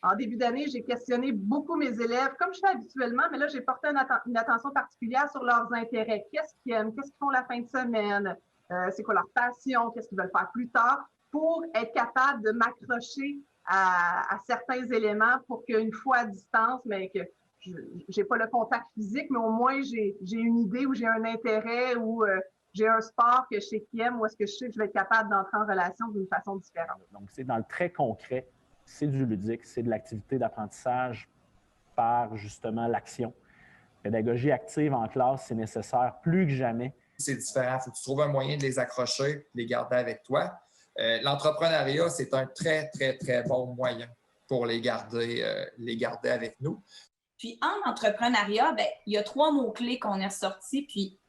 Speaker 6: En début d'année, j'ai questionné beaucoup mes élèves, comme je fais habituellement, mais là, j'ai porté une attention particulière sur leurs intérêts. Qu'est-ce qu'ils aiment? Qu'est-ce qu'ils font la fin de semaine? C'est quoi leur passion? Qu'est-ce qu'ils veulent faire plus tard? Pour être capable de m'accrocher à certains éléments pour qu'une fois à distance, mais que je n'ai pas le contact physique, mais au moins j'ai une idée ou j'ai un intérêt ou j'ai un sport que je sais qui aime ou est-ce que je sais que je vais être capable d'entrer en relation d'une façon différente.
Speaker 8: Donc, c'est dans le très concret, c'est du ludique, c'est de l'activité d'apprentissage par justement l'action. Pédagogie active en classe, c'est nécessaire plus que jamais.
Speaker 5: C'est différent. Il faut que tu trouves un moyen de les accrocher, de les garder avec toi. L'entrepreneuriat, c'est un très, très, très bon moyen pour les garder avec nous.
Speaker 9: Puis en entrepreneuriat, bien, il y a 3 mots-clés qu'on a ressortis, puis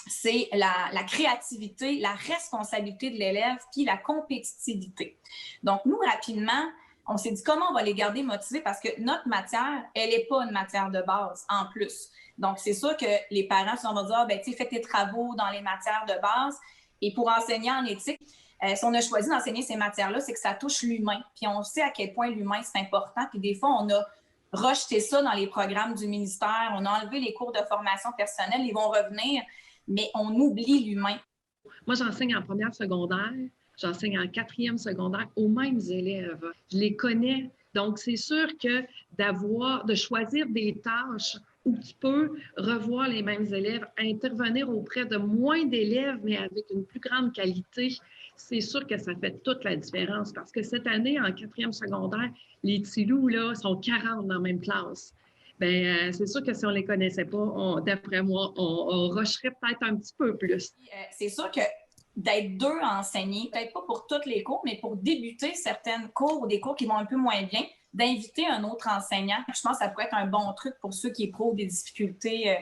Speaker 9: c'est la créativité, la responsabilité de l'élève, puis la compétitivité. Donc, nous, rapidement, on s'est dit comment on va les garder motivés parce que notre matière, elle n'est pas une matière de base en plus. Donc, c'est sûr que les parents, si on va dire, bien, tu sais, fais tes travaux dans les matières de base. Et pour enseigner en éthique, si on a choisi d'enseigner ces matières-là, c'est que ça touche l'humain. Puis on sait à quel point l'humain, c'est important. Puis des fois, on a rejeté ça dans les programmes du ministère. On a enlevé les cours de formation personnelle. Ils vont revenir, mais on oublie l'humain.
Speaker 7: Moi, j'enseigne en première secondaire. J'enseigne en 4e secondaire aux mêmes élèves. Je les connais. Donc, c'est sûr que de choisir des tâches où tu peux revoir les mêmes élèves, intervenir auprès de moins d'élèves, mais avec une plus grande qualité, c'est sûr que ça fait toute la différence. Parce que cette année, en 4e secondaire, les petits loups, là, sont 40 dans la même classe. Bien, c'est sûr que si on ne les connaissait pas, d'après moi, on rusherait peut-être un petit peu plus.
Speaker 9: C'est sûr que d'être 2 à enseigner, peut-être pas pour tous les cours, mais pour débuter certaines cours ou des cours qui vont un peu moins bien, d'inviter un autre enseignant. Je pense que ça pourrait être un bon truc pour ceux qui éprouvent des difficultés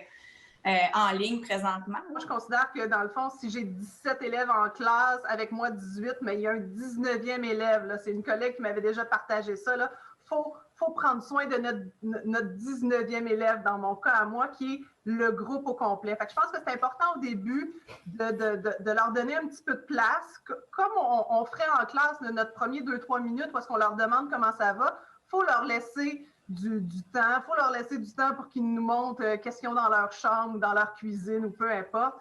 Speaker 9: en ligne présentement.
Speaker 6: Moi, je considère que dans le fond, si j'ai 17 élèves en classe, avec moi 18, mais il y a un 19e élève. C'est une collègue qui m'avait déjà partagé ça. Il faut prendre soin de notre 19e élève, dans mon cas à moi, qui est le groupe au complet. Fait que je pense que c'est important au début de leur donner un petit peu de place. Comme on ferait en classe notre premier 2-3 minutes où est-ce qu'on leur demande comment ça va, il faut leur laisser du temps. Il faut leur laisser du temps pour qu'ils nous montrent qu'est-ce qu'ils ont dans leur chambre, dans leur cuisine ou peu importe,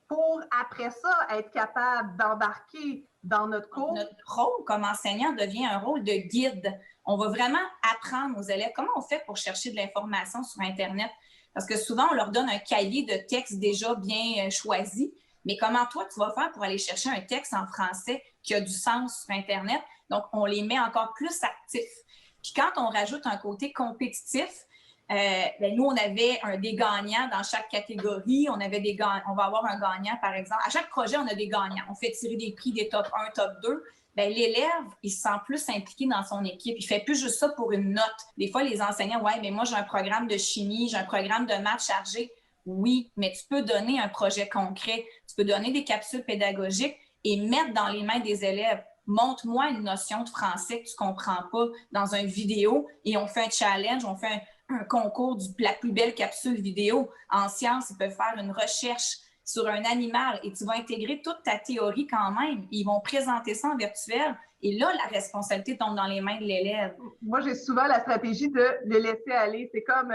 Speaker 6: pour après ça être capable d'embarquer dans notre cours.
Speaker 9: Notre rôle comme enseignant devient un rôle de guide. On va vraiment apprendre aux élèves comment on fait pour chercher de l'information sur Internet. Parce que souvent, on leur donne un cahier de texte déjà bien choisi, mais comment toi, tu vas faire pour aller chercher un texte en français qui a du sens sur Internet? Donc, on les met encore plus actifs. Puis quand on rajoute un côté compétitif, nous, on avait des gagnants dans chaque catégorie. On va avoir un gagnant, par exemple. À chaque projet, on a des gagnants. On fait tirer des prix des top 1, top 2. L'élève, il se sent plus impliqué dans son équipe. Il ne fait plus juste ça pour une note. Des fois, les enseignants, ouais, mais moi, j'ai un programme de chimie, j'ai un programme de maths chargé. Oui, mais tu peux donner un projet concret. Tu peux donner des capsules pédagogiques et mettre dans les mains des élèves. Montre-moi une notion de français que tu ne comprends pas dans une vidéo et on fait un challenge, on fait un concours de la plus belle capsule vidéo. En sciences, ils peuvent faire une recherche sur un animal et tu vas intégrer toute ta théorie quand même. Ils vont présenter ça en virtuel et là, la responsabilité tombe dans les mains de l'élève.
Speaker 6: Moi, j'ai souvent la stratégie de les laisser aller. C'est comme,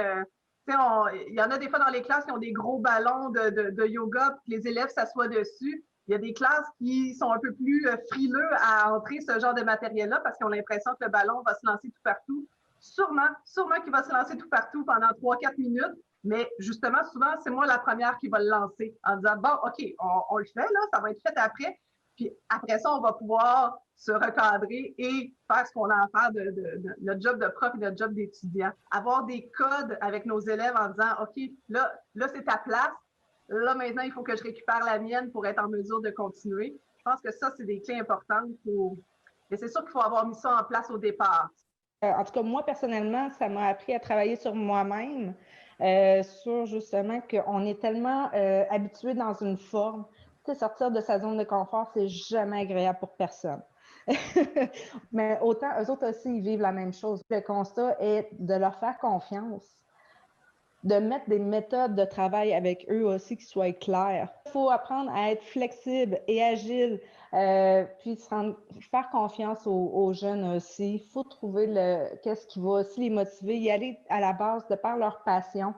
Speaker 6: il y en a des fois dans les classes qui ont des gros ballons de yoga puis les élèves s'assoient dessus. Il y a des classes qui sont un peu plus frileux à entrer ce genre de matériel-là parce qu'ils ont l'impression que le ballon va se lancer tout partout. Sûrement qu'il va se lancer tout partout pendant 3-4 minutes, mais justement, souvent, c'est moi la première qui va le lancer en disant, bon, OK, on le fait, là, ça va être fait après, puis après ça, on va pouvoir se recadrer et faire ce qu'on a à faire de notre job de prof et notre job d'étudiant. Avoir des codes avec nos élèves en disant, OK, là c'est ta place, là, maintenant, il faut que je récupère la mienne pour être en mesure de continuer. Je pense que ça, c'est des clés importantes. Mais c'est sûr qu'il faut avoir mis ça en place au départ.
Speaker 10: En tout cas, moi, personnellement, ça m'a appris à travailler sur moi-même, sur justement qu'on est tellement habitué dans une forme. Tu sais, sortir de sa zone de confort, c'est jamais agréable pour personne. Mais autant, eux autres aussi, ils vivent la même chose. Le constat est de leur faire confiance, de mettre des méthodes de travail avec eux aussi qui soient claires. Il faut apprendre à être flexible et agile, puis faire confiance aux jeunes aussi. Il faut trouver qu'est-ce qui va aussi les motiver, y aller à la base de par leur passion,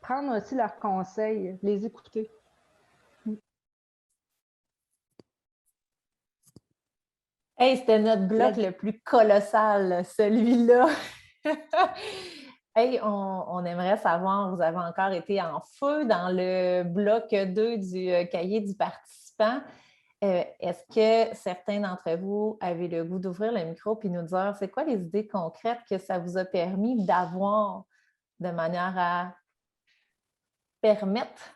Speaker 10: prendre aussi leurs conseils, les écouter.
Speaker 1: Hey, c'était notre bloc le plus colossal, celui-là. Hey, on aimerait savoir, vous avez encore été en feu dans le bloc 2 du cahier du participant. Est-ce que certains d'entre vous avaient le goût d'ouvrir le micro et nous dire c'est quoi les idées concrètes que ça vous a permis d'avoir de manière à permettre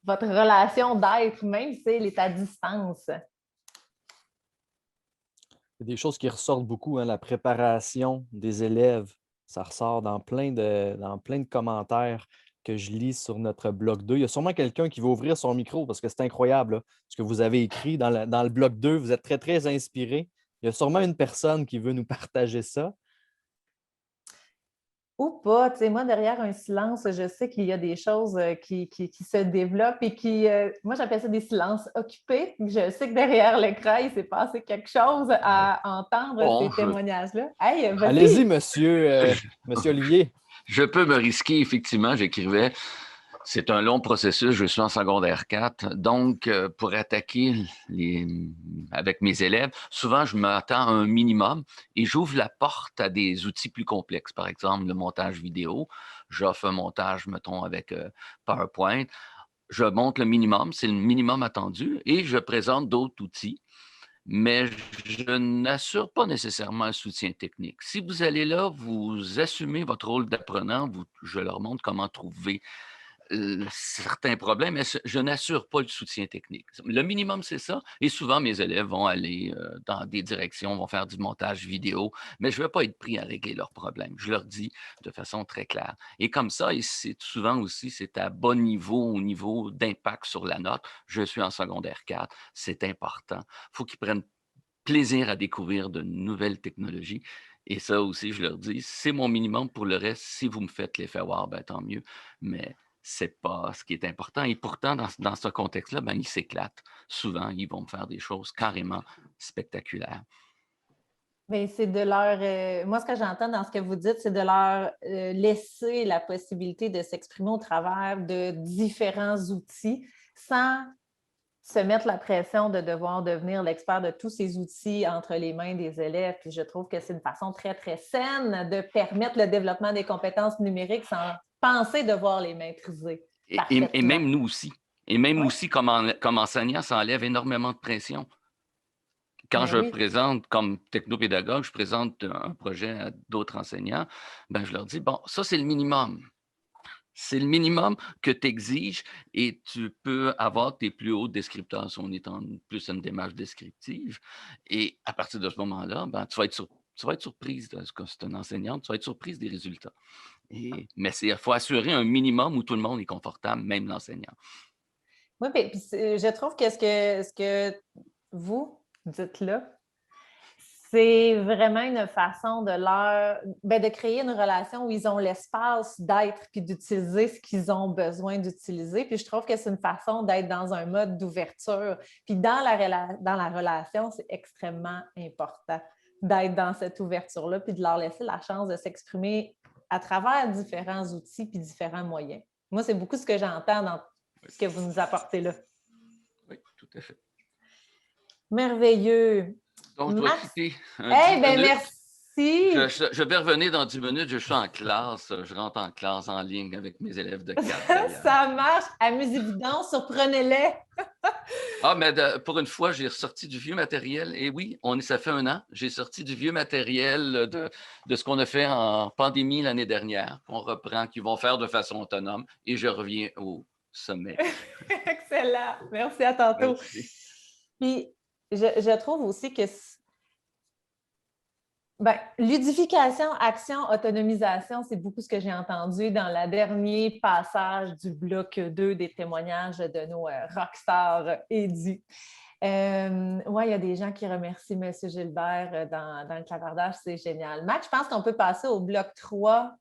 Speaker 1: votre relation d'être, même si elle est à distance?
Speaker 2: Il y a des choses qui ressortent beaucoup, hein, la préparation des élèves. Ça ressort dans plein de commentaires que je lis sur notre bloc 2. Il y a sûrement quelqu'un qui va ouvrir son micro parce que c'est incroyable là, ce que vous avez écrit dans le bloc 2. Vous êtes très, très inspiré. Il y a sûrement une personne qui veut nous partager ça.
Speaker 1: Ou pas. Tu sais, moi, derrière un silence, je sais qu'il y a des choses qui se développent et qui, moi, j'appelle ça des silences occupés. Je sais que derrière l'écran, il s'est passé quelque chose à entendre ces témoignages-là. Hey,
Speaker 2: allez-y, monsieur Olivier.
Speaker 13: Je peux me risquer, effectivement, j'écrivais. C'est un long processus, je suis en secondaire 4. Donc, pour attaquer avec mes élèves, souvent, je m'attends à un minimum et j'ouvre la porte à des outils plus complexes. Par exemple, le montage vidéo. J'offre un montage, mettons, avec PowerPoint. Je montre le minimum, c'est le minimum attendu et je présente d'autres outils. Mais je n'assure pas nécessairement un soutien technique. Si vous allez là, vous assumez votre rôle d'apprenant, je leur montre comment trouver certains problèmes, mais je n'assure pas le soutien technique. Le minimum, c'est ça. Et souvent, mes élèves vont aller dans des directions, vont faire du montage vidéo, mais je ne veux pas être pris à régler leurs problèmes. Je leur dis de façon très claire. Et comme ça, et c'est souvent aussi, c'est à bon niveau, au niveau d'impact sur la note. Je suis en secondaire 4, c'est important. Il faut qu'ils prennent plaisir à découvrir de nouvelles technologies. Et ça aussi, je leur dis, c'est mon minimum. Pour le reste, si vous me faites l'effet voir, ben, tant mieux. Mais ce n'est pas ce qui est important. Et pourtant, dans ce contexte-là, ben, ils s'éclatent. Souvent, ils vont me faire des choses carrément spectaculaires.
Speaker 1: Bien, c'est de leur... moi, ce que j'entends dans ce que vous dites, c'est de leur laisser la possibilité de s'exprimer au travers de différents outils sans se mettre la pression de devoir devenir l'expert de tous ces outils entre les mains des élèves. Puis je trouve que c'est une façon très, très saine de permettre le développement des compétences numériques sans penser devoir les maîtriser.
Speaker 13: Et même nous aussi. Et même aussi, comme enseignant, ça enlève énormément de pression. quand
Speaker 1: Ben
Speaker 13: je
Speaker 1: oui.
Speaker 13: présente comme technopédagogue, je présente un projet à d'autres enseignants, ben, je leur dis, bon, ça, c'est le minimum. C'est le minimum que tu exiges et tu peux avoir tes plus hauts descripteurs si on est en plus une démarche descriptive. Et à partir de ce moment-là, ben, tu vas être surprise, quand c'est une enseignante, tu vas être surprise des résultats. Mais il faut assurer un minimum où tout le monde est confortable, même l'enseignant.
Speaker 1: Oui, puis je trouve que ce que vous dites là, c'est vraiment une façon de créer une relation où ils ont l'espace d'être puis d'utiliser ce qu'ils ont besoin d'utiliser. Puis je trouve que c'est une façon d'être dans un mode d'ouverture. Puis dans la relation, c'est extrêmement important d'être dans cette ouverture-là puis de leur laisser la chance de s'exprimer à travers différents outils puis différents moyens. Moi, c'est beaucoup ce que j'entends dans ce que vous nous apportez là.
Speaker 13: Oui, tout à fait.
Speaker 1: Merveilleux.
Speaker 13: Donc, je dois quitter.
Speaker 1: Merci.
Speaker 13: Je vais revenir dans 10 minutes. Je suis en classe. Je rentre en classe en ligne avec mes élèves de 4.
Speaker 1: Ça marche. Amusez-vous donc, surprenez-les.
Speaker 13: Mais pour une fois, j'ai ressorti du vieux matériel. Et oui, ça fait 1 an. J'ai sorti du vieux matériel de ce qu'on a fait en pandémie l'année dernière. On reprend, qu'ils vont faire de façon autonome. Et je reviens au sommet.
Speaker 1: Excellent. Merci, à tantôt.
Speaker 13: Merci.
Speaker 1: Puis, je trouve aussi que ludification, action, autonomisation, c'est beaucoup ce que j'ai entendu dans le dernier passage du bloc 2 des témoignages de nos rockstars édits. Il y a des gens qui remercient M. Gilbert dans le clavardage, c'est génial. Max, je pense qu'on peut passer au bloc 3.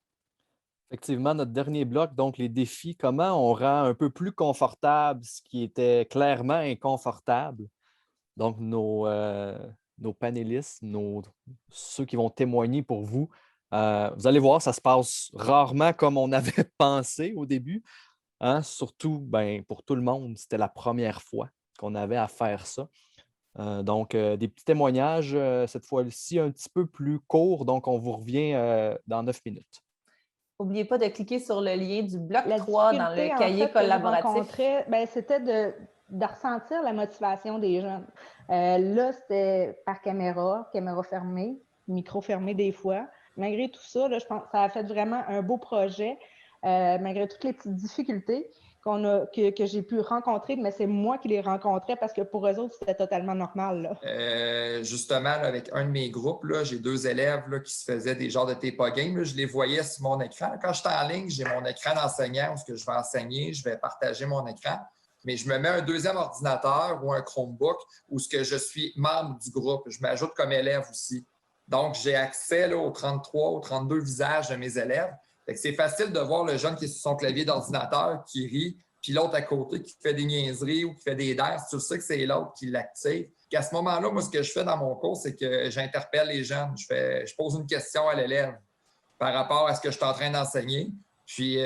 Speaker 2: Effectivement, notre dernier bloc, donc les défis, comment on rend un peu plus confortable ce qui était clairement inconfortable. Donc, nos panélistes, ceux qui vont témoigner pour vous, vous allez voir, ça se passe rarement comme on avait pensé au début. Hein? Surtout, pour tout le monde, c'était la première fois qu'on avait à faire ça. Donc, des petits témoignages, cette fois-ci un petit peu plus courts. Donc, on vous revient dans 9 minutes.
Speaker 1: N'oubliez pas de cliquer sur le lien du bloc 3 dans le cahier collaboratif.
Speaker 10: C'était de ressentir la motivation des jeunes. Là, c'était par caméra fermée, micro fermé des fois. Malgré tout ça, là, je pense que ça a fait vraiment un beau projet, malgré toutes les petites difficultés que j'ai pu rencontrer, mais c'est moi qui les rencontrais parce que pour eux autres, c'était totalement normal. Là.
Speaker 5: Justement, là, avec un de mes groupes, là, j'ai 2 élèves là, qui se faisaient des genres de TEPA game. Là, je les voyais sur mon écran. Quand je suis en ligne, j'ai mon écran d'enseignant où ce que je vais enseigner, je vais partager mon écran. Mais je me mets un 2e ordinateur ou un Chromebook où ce que je suis membre du groupe. Je m'ajoute comme élève aussi. Donc, j'ai accès là, aux 33, aux 32 visages de mes élèves. C'est facile de voir le jeune qui est sur son clavier d'ordinateur, qui rit, puis l'autre à côté qui fait des niaiseries ou qui fait des danses. Tu sais que c'est l'autre qui l'active. À ce moment-là, moi, ce que je fais dans mon cours, c'est que j'interpelle les jeunes. Je pose une question à l'élève par rapport à ce que je suis en train d'enseigner. Puis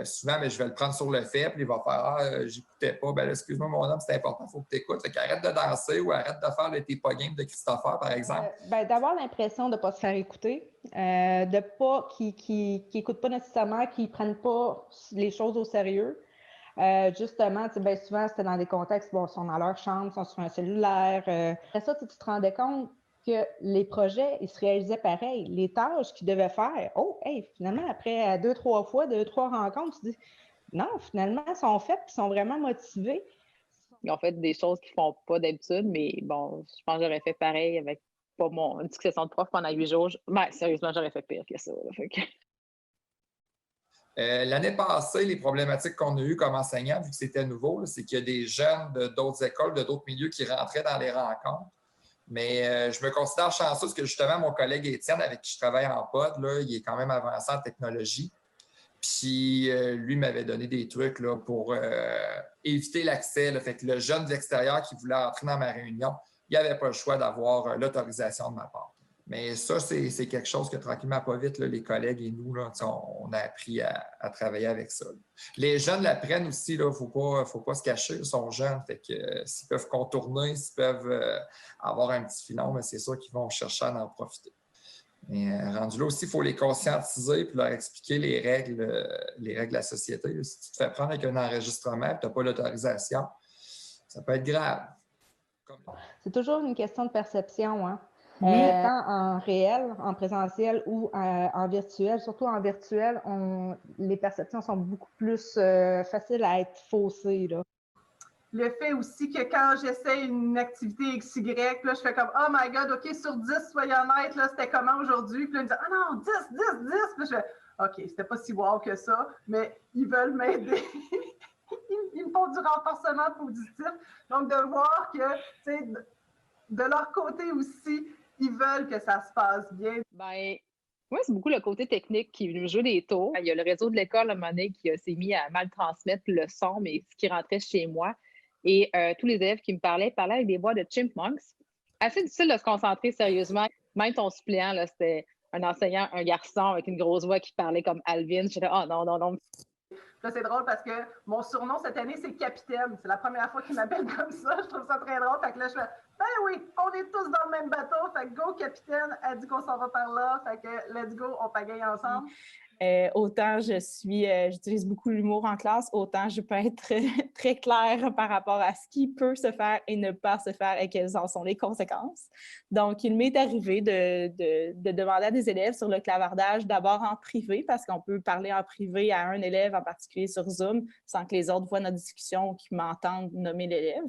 Speaker 5: souvent, je vais le prendre sur le fait, puis il va faire j'écoutais pas. Là, excuse-moi, mon homme, c'est important, il faut que tu écoutes. Arrête de danser ou arrête de faire le TEPA game de Christopher, par exemple.
Speaker 10: D'avoir l'impression de ne pas se faire écouter, de pas qu'ils n'écoutent pas nécessairement, qu'ils ne prennent pas les choses au sérieux. Justement, souvent, c'était dans des contextes, ils sont dans leur chambre, ils sont sur un cellulaire. Après ça, tu te rendais compte que les projets, ils se réalisaient pareil. Les tâches qu'ils devaient faire, finalement, après 2-3 fois, 2-3 rencontres, tu dis, non, finalement, ils sont faits, ils sont vraiment motivés.
Speaker 11: Ils ont fait des choses qu'ils ne font pas d'habitude, mais bon, je pense que j'aurais fait pareil avec pas une succession de profs pendant 8 jours. Sérieusement, j'aurais fait pire que ça.
Speaker 5: L'année passée, les problématiques qu'on a eues comme enseignants, vu que c'était nouveau, c'est qu'il y a des jeunes d'autres écoles, de d'autres milieux qui rentraient dans les rencontres. Mais je me considère chanceux parce que justement, mon collègue Étienne, avec qui je travaille en pod, là, il est quand même avancé en technologie. Puis lui m'avait donné des trucs là, pour éviter l'accès. Là. Fait que le jeune de l'extérieur qui voulait entrer dans ma réunion, il n'avait pas le choix d'avoir l'autorisation de ma part. Mais ça, c'est quelque chose que tranquillement, pas vite, là, les collègues et nous, là, on a appris à travailler avec ça. Là. Les jeunes l'apprennent aussi, il ne faut pas se cacher, ils sont jeunes. Fait que s'ils peuvent contourner, s'ils peuvent avoir un petit filon, mais c'est sûr qu'ils vont chercher à en profiter. Mais rendu là aussi, il faut les conscientiser et leur expliquer les règles de la société. Si tu te fais prendre avec un enregistrement et tu n'as pas l'autorisation, ça peut être grave.
Speaker 10: C'est toujours une question de perception, hein? Tant en réel, en présentiel ou en virtuel, surtout en virtuel, les perceptions sont beaucoup plus faciles à être faussées, là.
Speaker 6: Le fait aussi que quand j'essaie une activité XY, là, je fais comme « Oh my God, OK, sur 10, soyons honnêtes, là, c'était comment aujourd'hui? » Puis là, ils me disent « Ah non, 10, 10, 10! » Puis je fais « OK, c'était pas si wow que ça, mais ils veulent m'aider. » Ils me font du renforcement positif. Donc, de voir que, tu sais, de leur côté aussi, ils veulent que ça se passe bien.
Speaker 11: Ben, moi, c'est beaucoup le côté technique qui me joue des tours. Il y a le réseau de l'école, à un moment donné, qui s'est mis à mal transmettre le son, mais ce qui rentrait chez moi. Et tous les élèves qui me parlaient avec des voix de chipmunks. Assez difficile de se concentrer sérieusement. Même ton suppléant, là, c'était un enseignant, un garçon avec une grosse voix qui parlait comme Alvin. J'étais « Oh non, non, non. »
Speaker 6: Là, c'est drôle parce que mon surnom cette année, c'est Capitaine. C'est la première fois qu'il m'appelle comme ça. Je trouve ça très drôle. Fait que là, je fais « Ben oui, on est tous dans le même bateau. Fait que go, Capitaine. Elle dit qu'on s'en va par là. Fait que let's go, on pagaille ensemble. »
Speaker 3: Autant j'utilise beaucoup l'humour en classe, autant je peux être très claire par rapport à ce qui peut se faire et ne pas se faire et quelles en sont les conséquences. Donc, il m'est arrivé de demander à des élèves sur le clavardage, d'abord en privé, parce qu'on peut parler en privé à un élève en particulier sur Zoom, sans que les autres voient notre discussion ou qu'ils m'entendent nommer l'élève.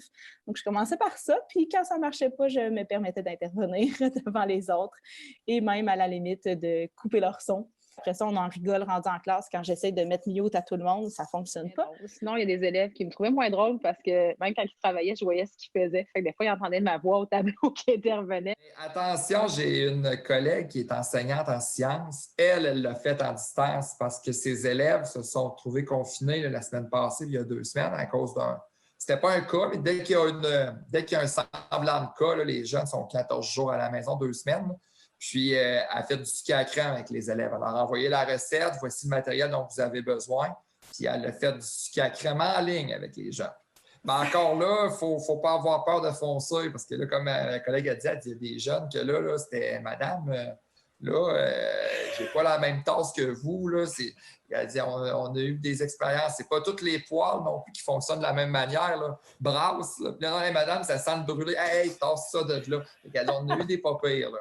Speaker 3: Donc, je commençais par ça, puis quand ça ne marchait pas, je me permettais d'intervenir devant les autres et même à la limite de couper leur son. Après ça, on en rigole rendu en classe. Quand j'essaie de mettre mute à tout le monde, ça ne fonctionne pas.
Speaker 11: Sinon, il y a des élèves qui me trouvaient moins drôle parce que même quand ils travaillaient, je voyais ce qu'ils faisaient. Fait que des fois, ils entendaient ma voix au tableau qui intervenait.
Speaker 5: Attention, j'ai une collègue qui est enseignante en sciences. Elle l'a fait en distance parce que ses élèves se sont trouvés confinés la semaine passée, il y a 2 semaines, à cause d'un... C'était pas un cas, mais dès qu'il y a un semblant de cas, là, les jeunes sont 14 jours à la maison, 2 semaines. Puis, elle a fait du ski à crème avec les élèves. Elle leur a envoyé la recette, voici le matériel dont vous avez besoin. Puis, elle a fait du ski à crème en ligne avec les gens. Mais encore là, il ne faut pas avoir peur de foncer parce que là, comme ma collègue a dit, il y a des jeunes que là c'était « Madame, j'ai pas la même tasse que vous. » Elle a dit « On a eu des expériences. C'est pas toutes les poils non plus qui fonctionnent de la même manière. Là. Brasse. Là. Puis, non, hey, madame, ça sent le brûler. Hey, tasse ça de là. » On a eu des pas pires. Là.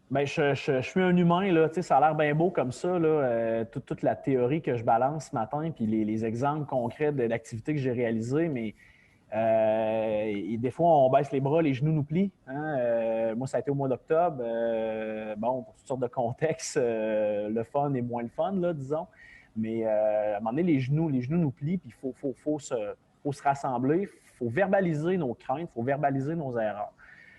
Speaker 8: Bien, je suis un humain, là. Ça a l'air bien beau comme ça, là, toute la théorie que je balance ce matin, puis les exemples concrets d'activités que j'ai réalisées, mais et des fois, on baisse les bras, les genoux nous plient. Hein? Moi, ça a été au mois d'octobre. Bon, pour toutes sortes de contextes, le fun est moins le fun, là, disons. Mais à un moment donné, les genoux nous plient, puis il faut se rassembler, il faut verbaliser nos craintes, il faut verbaliser nos erreurs.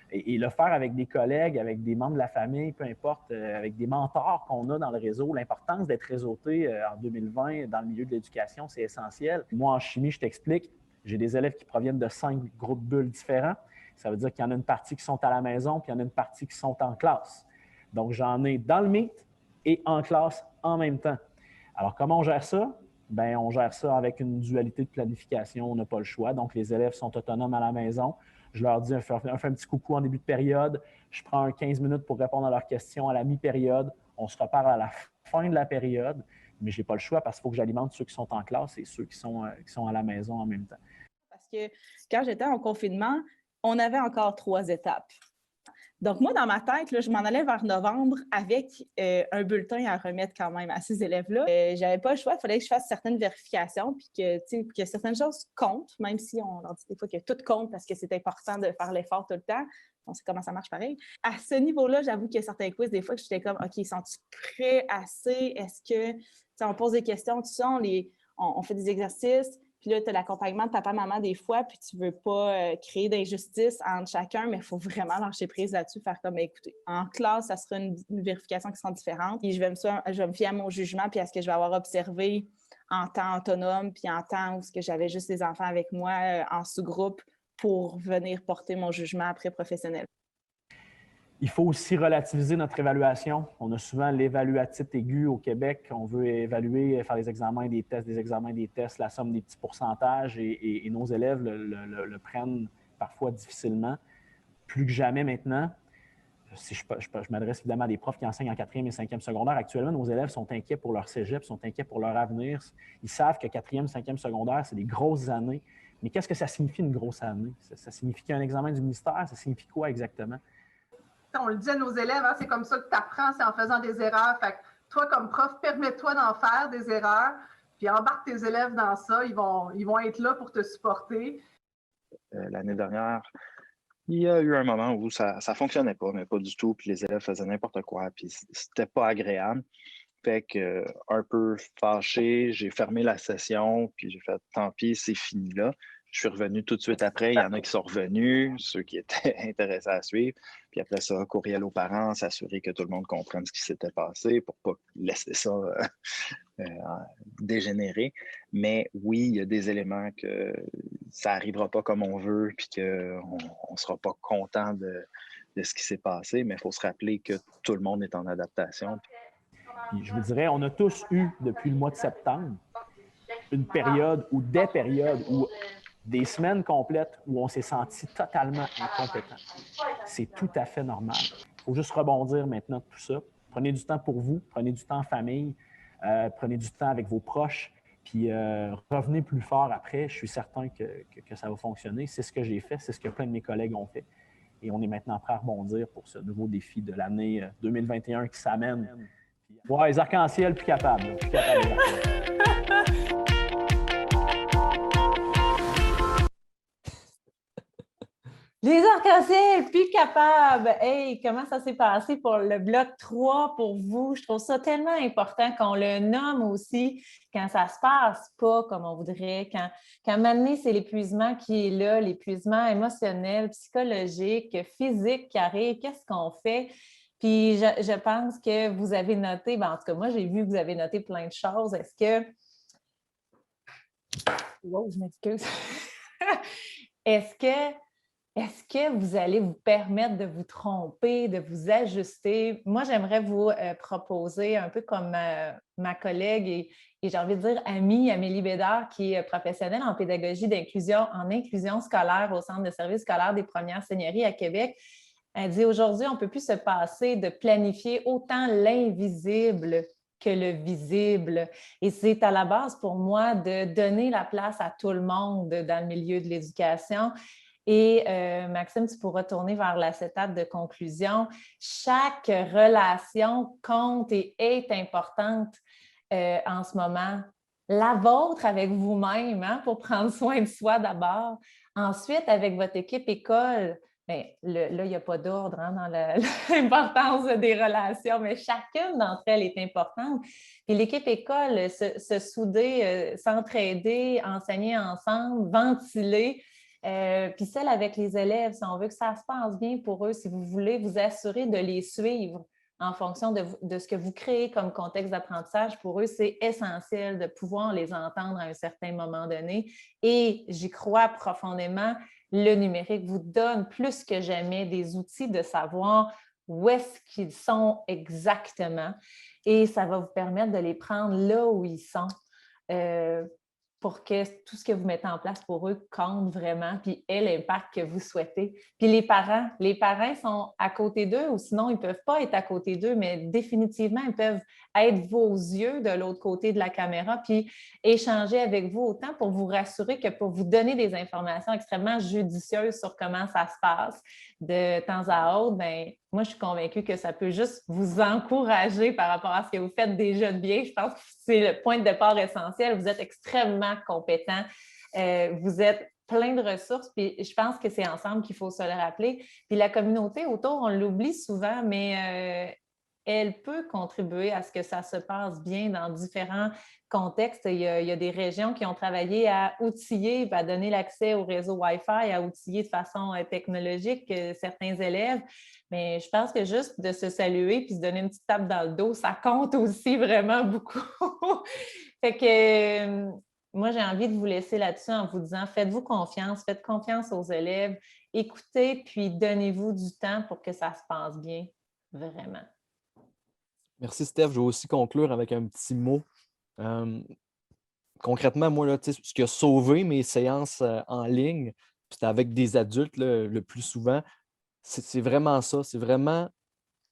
Speaker 8: Et le faire avec des collègues, avec des membres de la famille, peu importe, avec des mentors qu'on a dans le réseau. L'importance d'être réseauté en 2020 dans le milieu de l'éducation, c'est essentiel. Moi, en chimie, je t'explique, j'ai des élèves qui proviennent de 5 groupes bulles différents. Ça veut dire qu'il y en a une partie qui sont à la maison, puis il y en a une partie qui sont en classe. Donc, j'en ai dans le Meet et en classe en même temps. Alors, comment on gère ça? Bien, on gère ça avec une dualité de planification. On n'a pas le choix. Donc, les élèves sont autonomes à la maison. Je leur dis, on fait un petit coucou en début de période. Je prends 15 minutes pour répondre à leurs questions à la mi-période. On se reparle à la fin de la période, mais je n'ai pas le choix parce qu'il faut que j'alimente ceux qui sont en classe et ceux qui sont à la maison en même temps.
Speaker 3: Parce que quand j'étais en confinement, on avait encore 3 étapes. Donc, moi, dans ma tête, là, je m'en allais vers novembre avec un bulletin à remettre quand même à ces élèves-là. J'avais pas le choix, il fallait que je fasse certaines vérifications puis que certaines choses comptent, même si on leur dit des fois que tout compte parce que c'est important de faire l'effort tout le temps. On sait comment ça marche pareil. À ce niveau-là, j'avoue qu'il y a certains quiz, des fois, que j'étais comme, OK, sont-ils prêts assez? Est-ce que, on pose des questions, tout ça, on fait des exercices. Puis là, tu as l'accompagnement de papa-maman des fois, puis tu ne veux pas créer d'injustice entre chacun, mais il faut vraiment lâcher prise là-dessus, faire comme, écoutez, en classe, ça sera une vérification qui sera différente. Puis je vais me fier à mon jugement, puis à ce que je vais avoir observé en temps autonome, puis en temps où j'avais juste les enfants avec moi en sous-groupe pour venir porter mon jugement après professionnel.
Speaker 8: Il faut aussi relativiser notre évaluation. On a souvent l'évaluatite aigu au Québec. On veut évaluer, faire des examens, des tests, la somme des petits pourcentages et nos élèves le prennent parfois difficilement. Plus que jamais maintenant, si je m'adresse évidemment à des profs qui enseignent en 4e et 5e secondaire. Actuellement, nos élèves sont inquiets pour leur cégep, sont inquiets pour leur avenir. Ils savent que 4e, 5e secondaire, c'est des grosses années Mais qu'est-ce que ça signifie une grosse année? Ça signifie qu'il y a un examen du ministère? Ça signifie quoi exactement?
Speaker 6: On le dit à nos élèves, hein, c'est comme ça que tu apprends, c'est en faisant des erreurs. Fait que toi, comme prof, permets-toi d'en faire des erreurs, puis embarque tes élèves dans ça. Ils vont être là pour te supporter.
Speaker 4: L'année dernière, il y a eu un moment où ça ne fonctionnait pas, mais pas du tout, puis les élèves faisaient n'importe quoi, puis c'était pas agréable. Fait que, un peu fâché, j'ai fermé la session, puis j'ai fait « tant pis, c'est fini là ». Je suis revenu tout de suite après. Il y en a qui sont revenus, ceux qui étaient intéressés à suivre. Puis après ça, courriel aux parents, s'assurer que tout le monde comprenne ce qui s'était passé pour ne pas laisser ça dégénérer. Mais oui, il y a des éléments que ça n'arrivera pas comme on veut, puis qu'on ne sera pas content de ce qui s'est passé. Mais il faut se rappeler que tout le monde est en adaptation.
Speaker 8: Puis je vous dirais, on a tous eu, depuis le mois de septembre, une période ou des périodes où des semaines complètes où on s'est senti totalement incompétent. C'est tout à fait normal. Il faut juste rebondir maintenant de tout ça. Prenez du temps pour vous, prenez du temps en famille, prenez du temps avec vos proches, puis revenez plus fort après. Je suis certain que ça va fonctionner. C'est ce que j'ai fait, c'est ce que plein de mes collègues ont fait. Et on est maintenant prêt à rebondir pour ce nouveau défi de l'année 2021 qui s'amène. Ouais, les arcs-en-ciel, plus capables. Plus capables.
Speaker 1: Les arcs-en-ciel, plus capables! Hey, comment ça s'est passé pour le bloc 3 pour vous? Je trouve ça tellement important qu'on le nomme aussi quand ça se passe pas comme on voudrait, quand à un moment donné, c'est l'épuisement qui est là, l'épuisement émotionnel, psychologique, physique qui arrive. Qu'est-ce qu'on fait? Puis je pense que vous avez noté, en tout cas, moi, j'ai vu que vous avez noté plein de choses. Est-ce que... Wow, je m'excuse. Est-ce que vous allez vous permettre de vous tromper, de vous ajuster? Moi, j'aimerais vous proposer, un peu comme ma collègue et j'ai envie de dire amie Amélie Bédard, qui est professionnelle en pédagogie d'inclusion, en inclusion scolaire au Centre de services scolaires des Premières Seigneuries à Québec. Elle dit aujourd'hui, on ne peut plus se passer de planifier autant l'invisible que le visible. Et c'est à la base pour moi de donner la place à tout le monde dans le milieu de l'éducation. Et Maxime, tu pourras tourner vers cette étape de conclusion. Chaque relation compte et est importante en ce moment. La vôtre avec vous-même, hein, pour prendre soin de soi d'abord. Ensuite, avec votre équipe école. Bien, là, il n'y a pas d'ordre dans l'importance des relations, mais chacune d'entre elles est importante. Puis l'équipe école, se souder, s'entraider, enseigner ensemble, ventiler. Puis celle avec les élèves, si on veut que ça se passe bien pour eux, si vous voulez vous assurer de les suivre en fonction de ce que vous créez comme contexte d'apprentissage, pour eux, c'est essentiel de pouvoir les entendre à un certain moment donné. Et j'y crois profondément, le numérique vous donne plus que jamais des outils de savoir où est-ce qu'ils sont exactement et ça va vous permettre de les prendre là où ils sont. Pour que tout ce que vous mettez en place pour eux compte vraiment, puis ait l'impact que vous souhaitez. Puis les parents sont à côté d'eux ou sinon, ils ne peuvent pas être à côté d'eux, mais définitivement, ils peuvent être vos yeux de l'autre côté de la caméra, puis échanger avec vous autant pour vous rassurer que pour vous donner des informations extrêmement judicieuses sur comment ça se passe de temps à autre. Bien, moi, je suis convaincue que ça peut juste vous encourager par rapport à ce que vous faites déjà de bien. Je pense que c'est le point de départ essentiel. Vous êtes extrêmement compétent. Vous êtes plein de ressources, puis je pense que c'est ensemble qu'il faut se le rappeler. Puis la communauté autour, on l'oublie souvent, mais elle peut contribuer à ce que ça se passe bien dans différents contextes. Il y a des régions qui ont travaillé à outiller, à donner l'accès au réseau Wi-Fi, à outiller de façon technologique certains élèves. Mais je pense que juste de se saluer puis se donner une petite tape dans le dos, ça compte aussi vraiment beaucoup. Fait que moi, j'ai envie de vous laisser là-dessus en vous disant, faites-vous confiance, faites confiance aux élèves, écoutez, puis donnez-vous du temps pour que ça se passe bien, vraiment.
Speaker 2: Merci, Steph. Je vais aussi conclure avec un petit mot. Concrètement, moi, là, ce qui a sauvé mes séances en ligne, c'était avec des adultes là, le plus souvent, c'est vraiment ça. C'est vraiment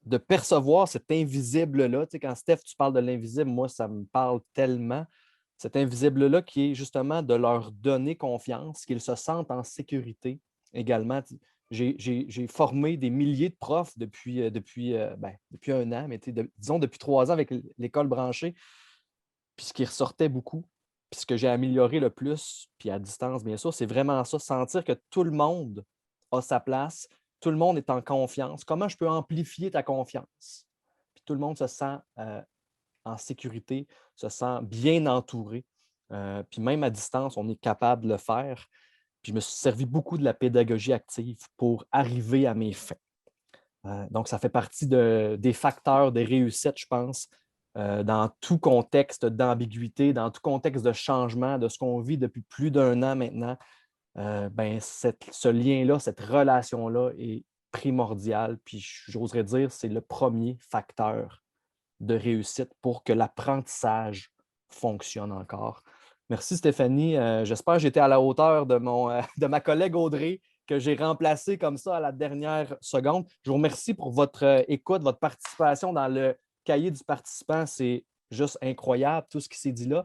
Speaker 2: de percevoir cet invisible-là. Quand Steph, tu parles de l'invisible, moi, ça me parle tellement. cet invisible-là qui est justement de leur donner confiance, qu'ils se sentent en sécurité également. J'ai formé des milliers de profs depuis un an, mais disons depuis 3 ans avec l'école branchée. Puis ce qui ressortait beaucoup, puis ce que j'ai amélioré le plus, puis à distance, bien sûr, c'est vraiment ça, sentir que tout le monde a sa place, tout le monde est en confiance. Comment je peux amplifier ta confiance? Puis tout le monde se sent en sécurité, se sent bien entouré. Puis même à distance, on est capable de le faire. Puis je me suis servi beaucoup de la pédagogie active pour arriver à mes fins. Donc, ça fait partie des facteurs de réussite, je pense, dans tout contexte d'ambiguïté, dans tout contexte de changement, de ce qu'on vit depuis plus d'1 an maintenant. Ce lien-là, cette relation-là est primordial. Puis j'oserais dire, c'est le premier facteur de réussite pour que l'apprentissage fonctionne encore. Merci Stéphanie. J'espère que j'étais à la hauteur de ma collègue Audrey, que j'ai remplacée comme ça à la dernière seconde. Je vous remercie pour votre écoute, votre participation dans le cahier du participant. C'est juste incroyable tout ce qui s'est dit là.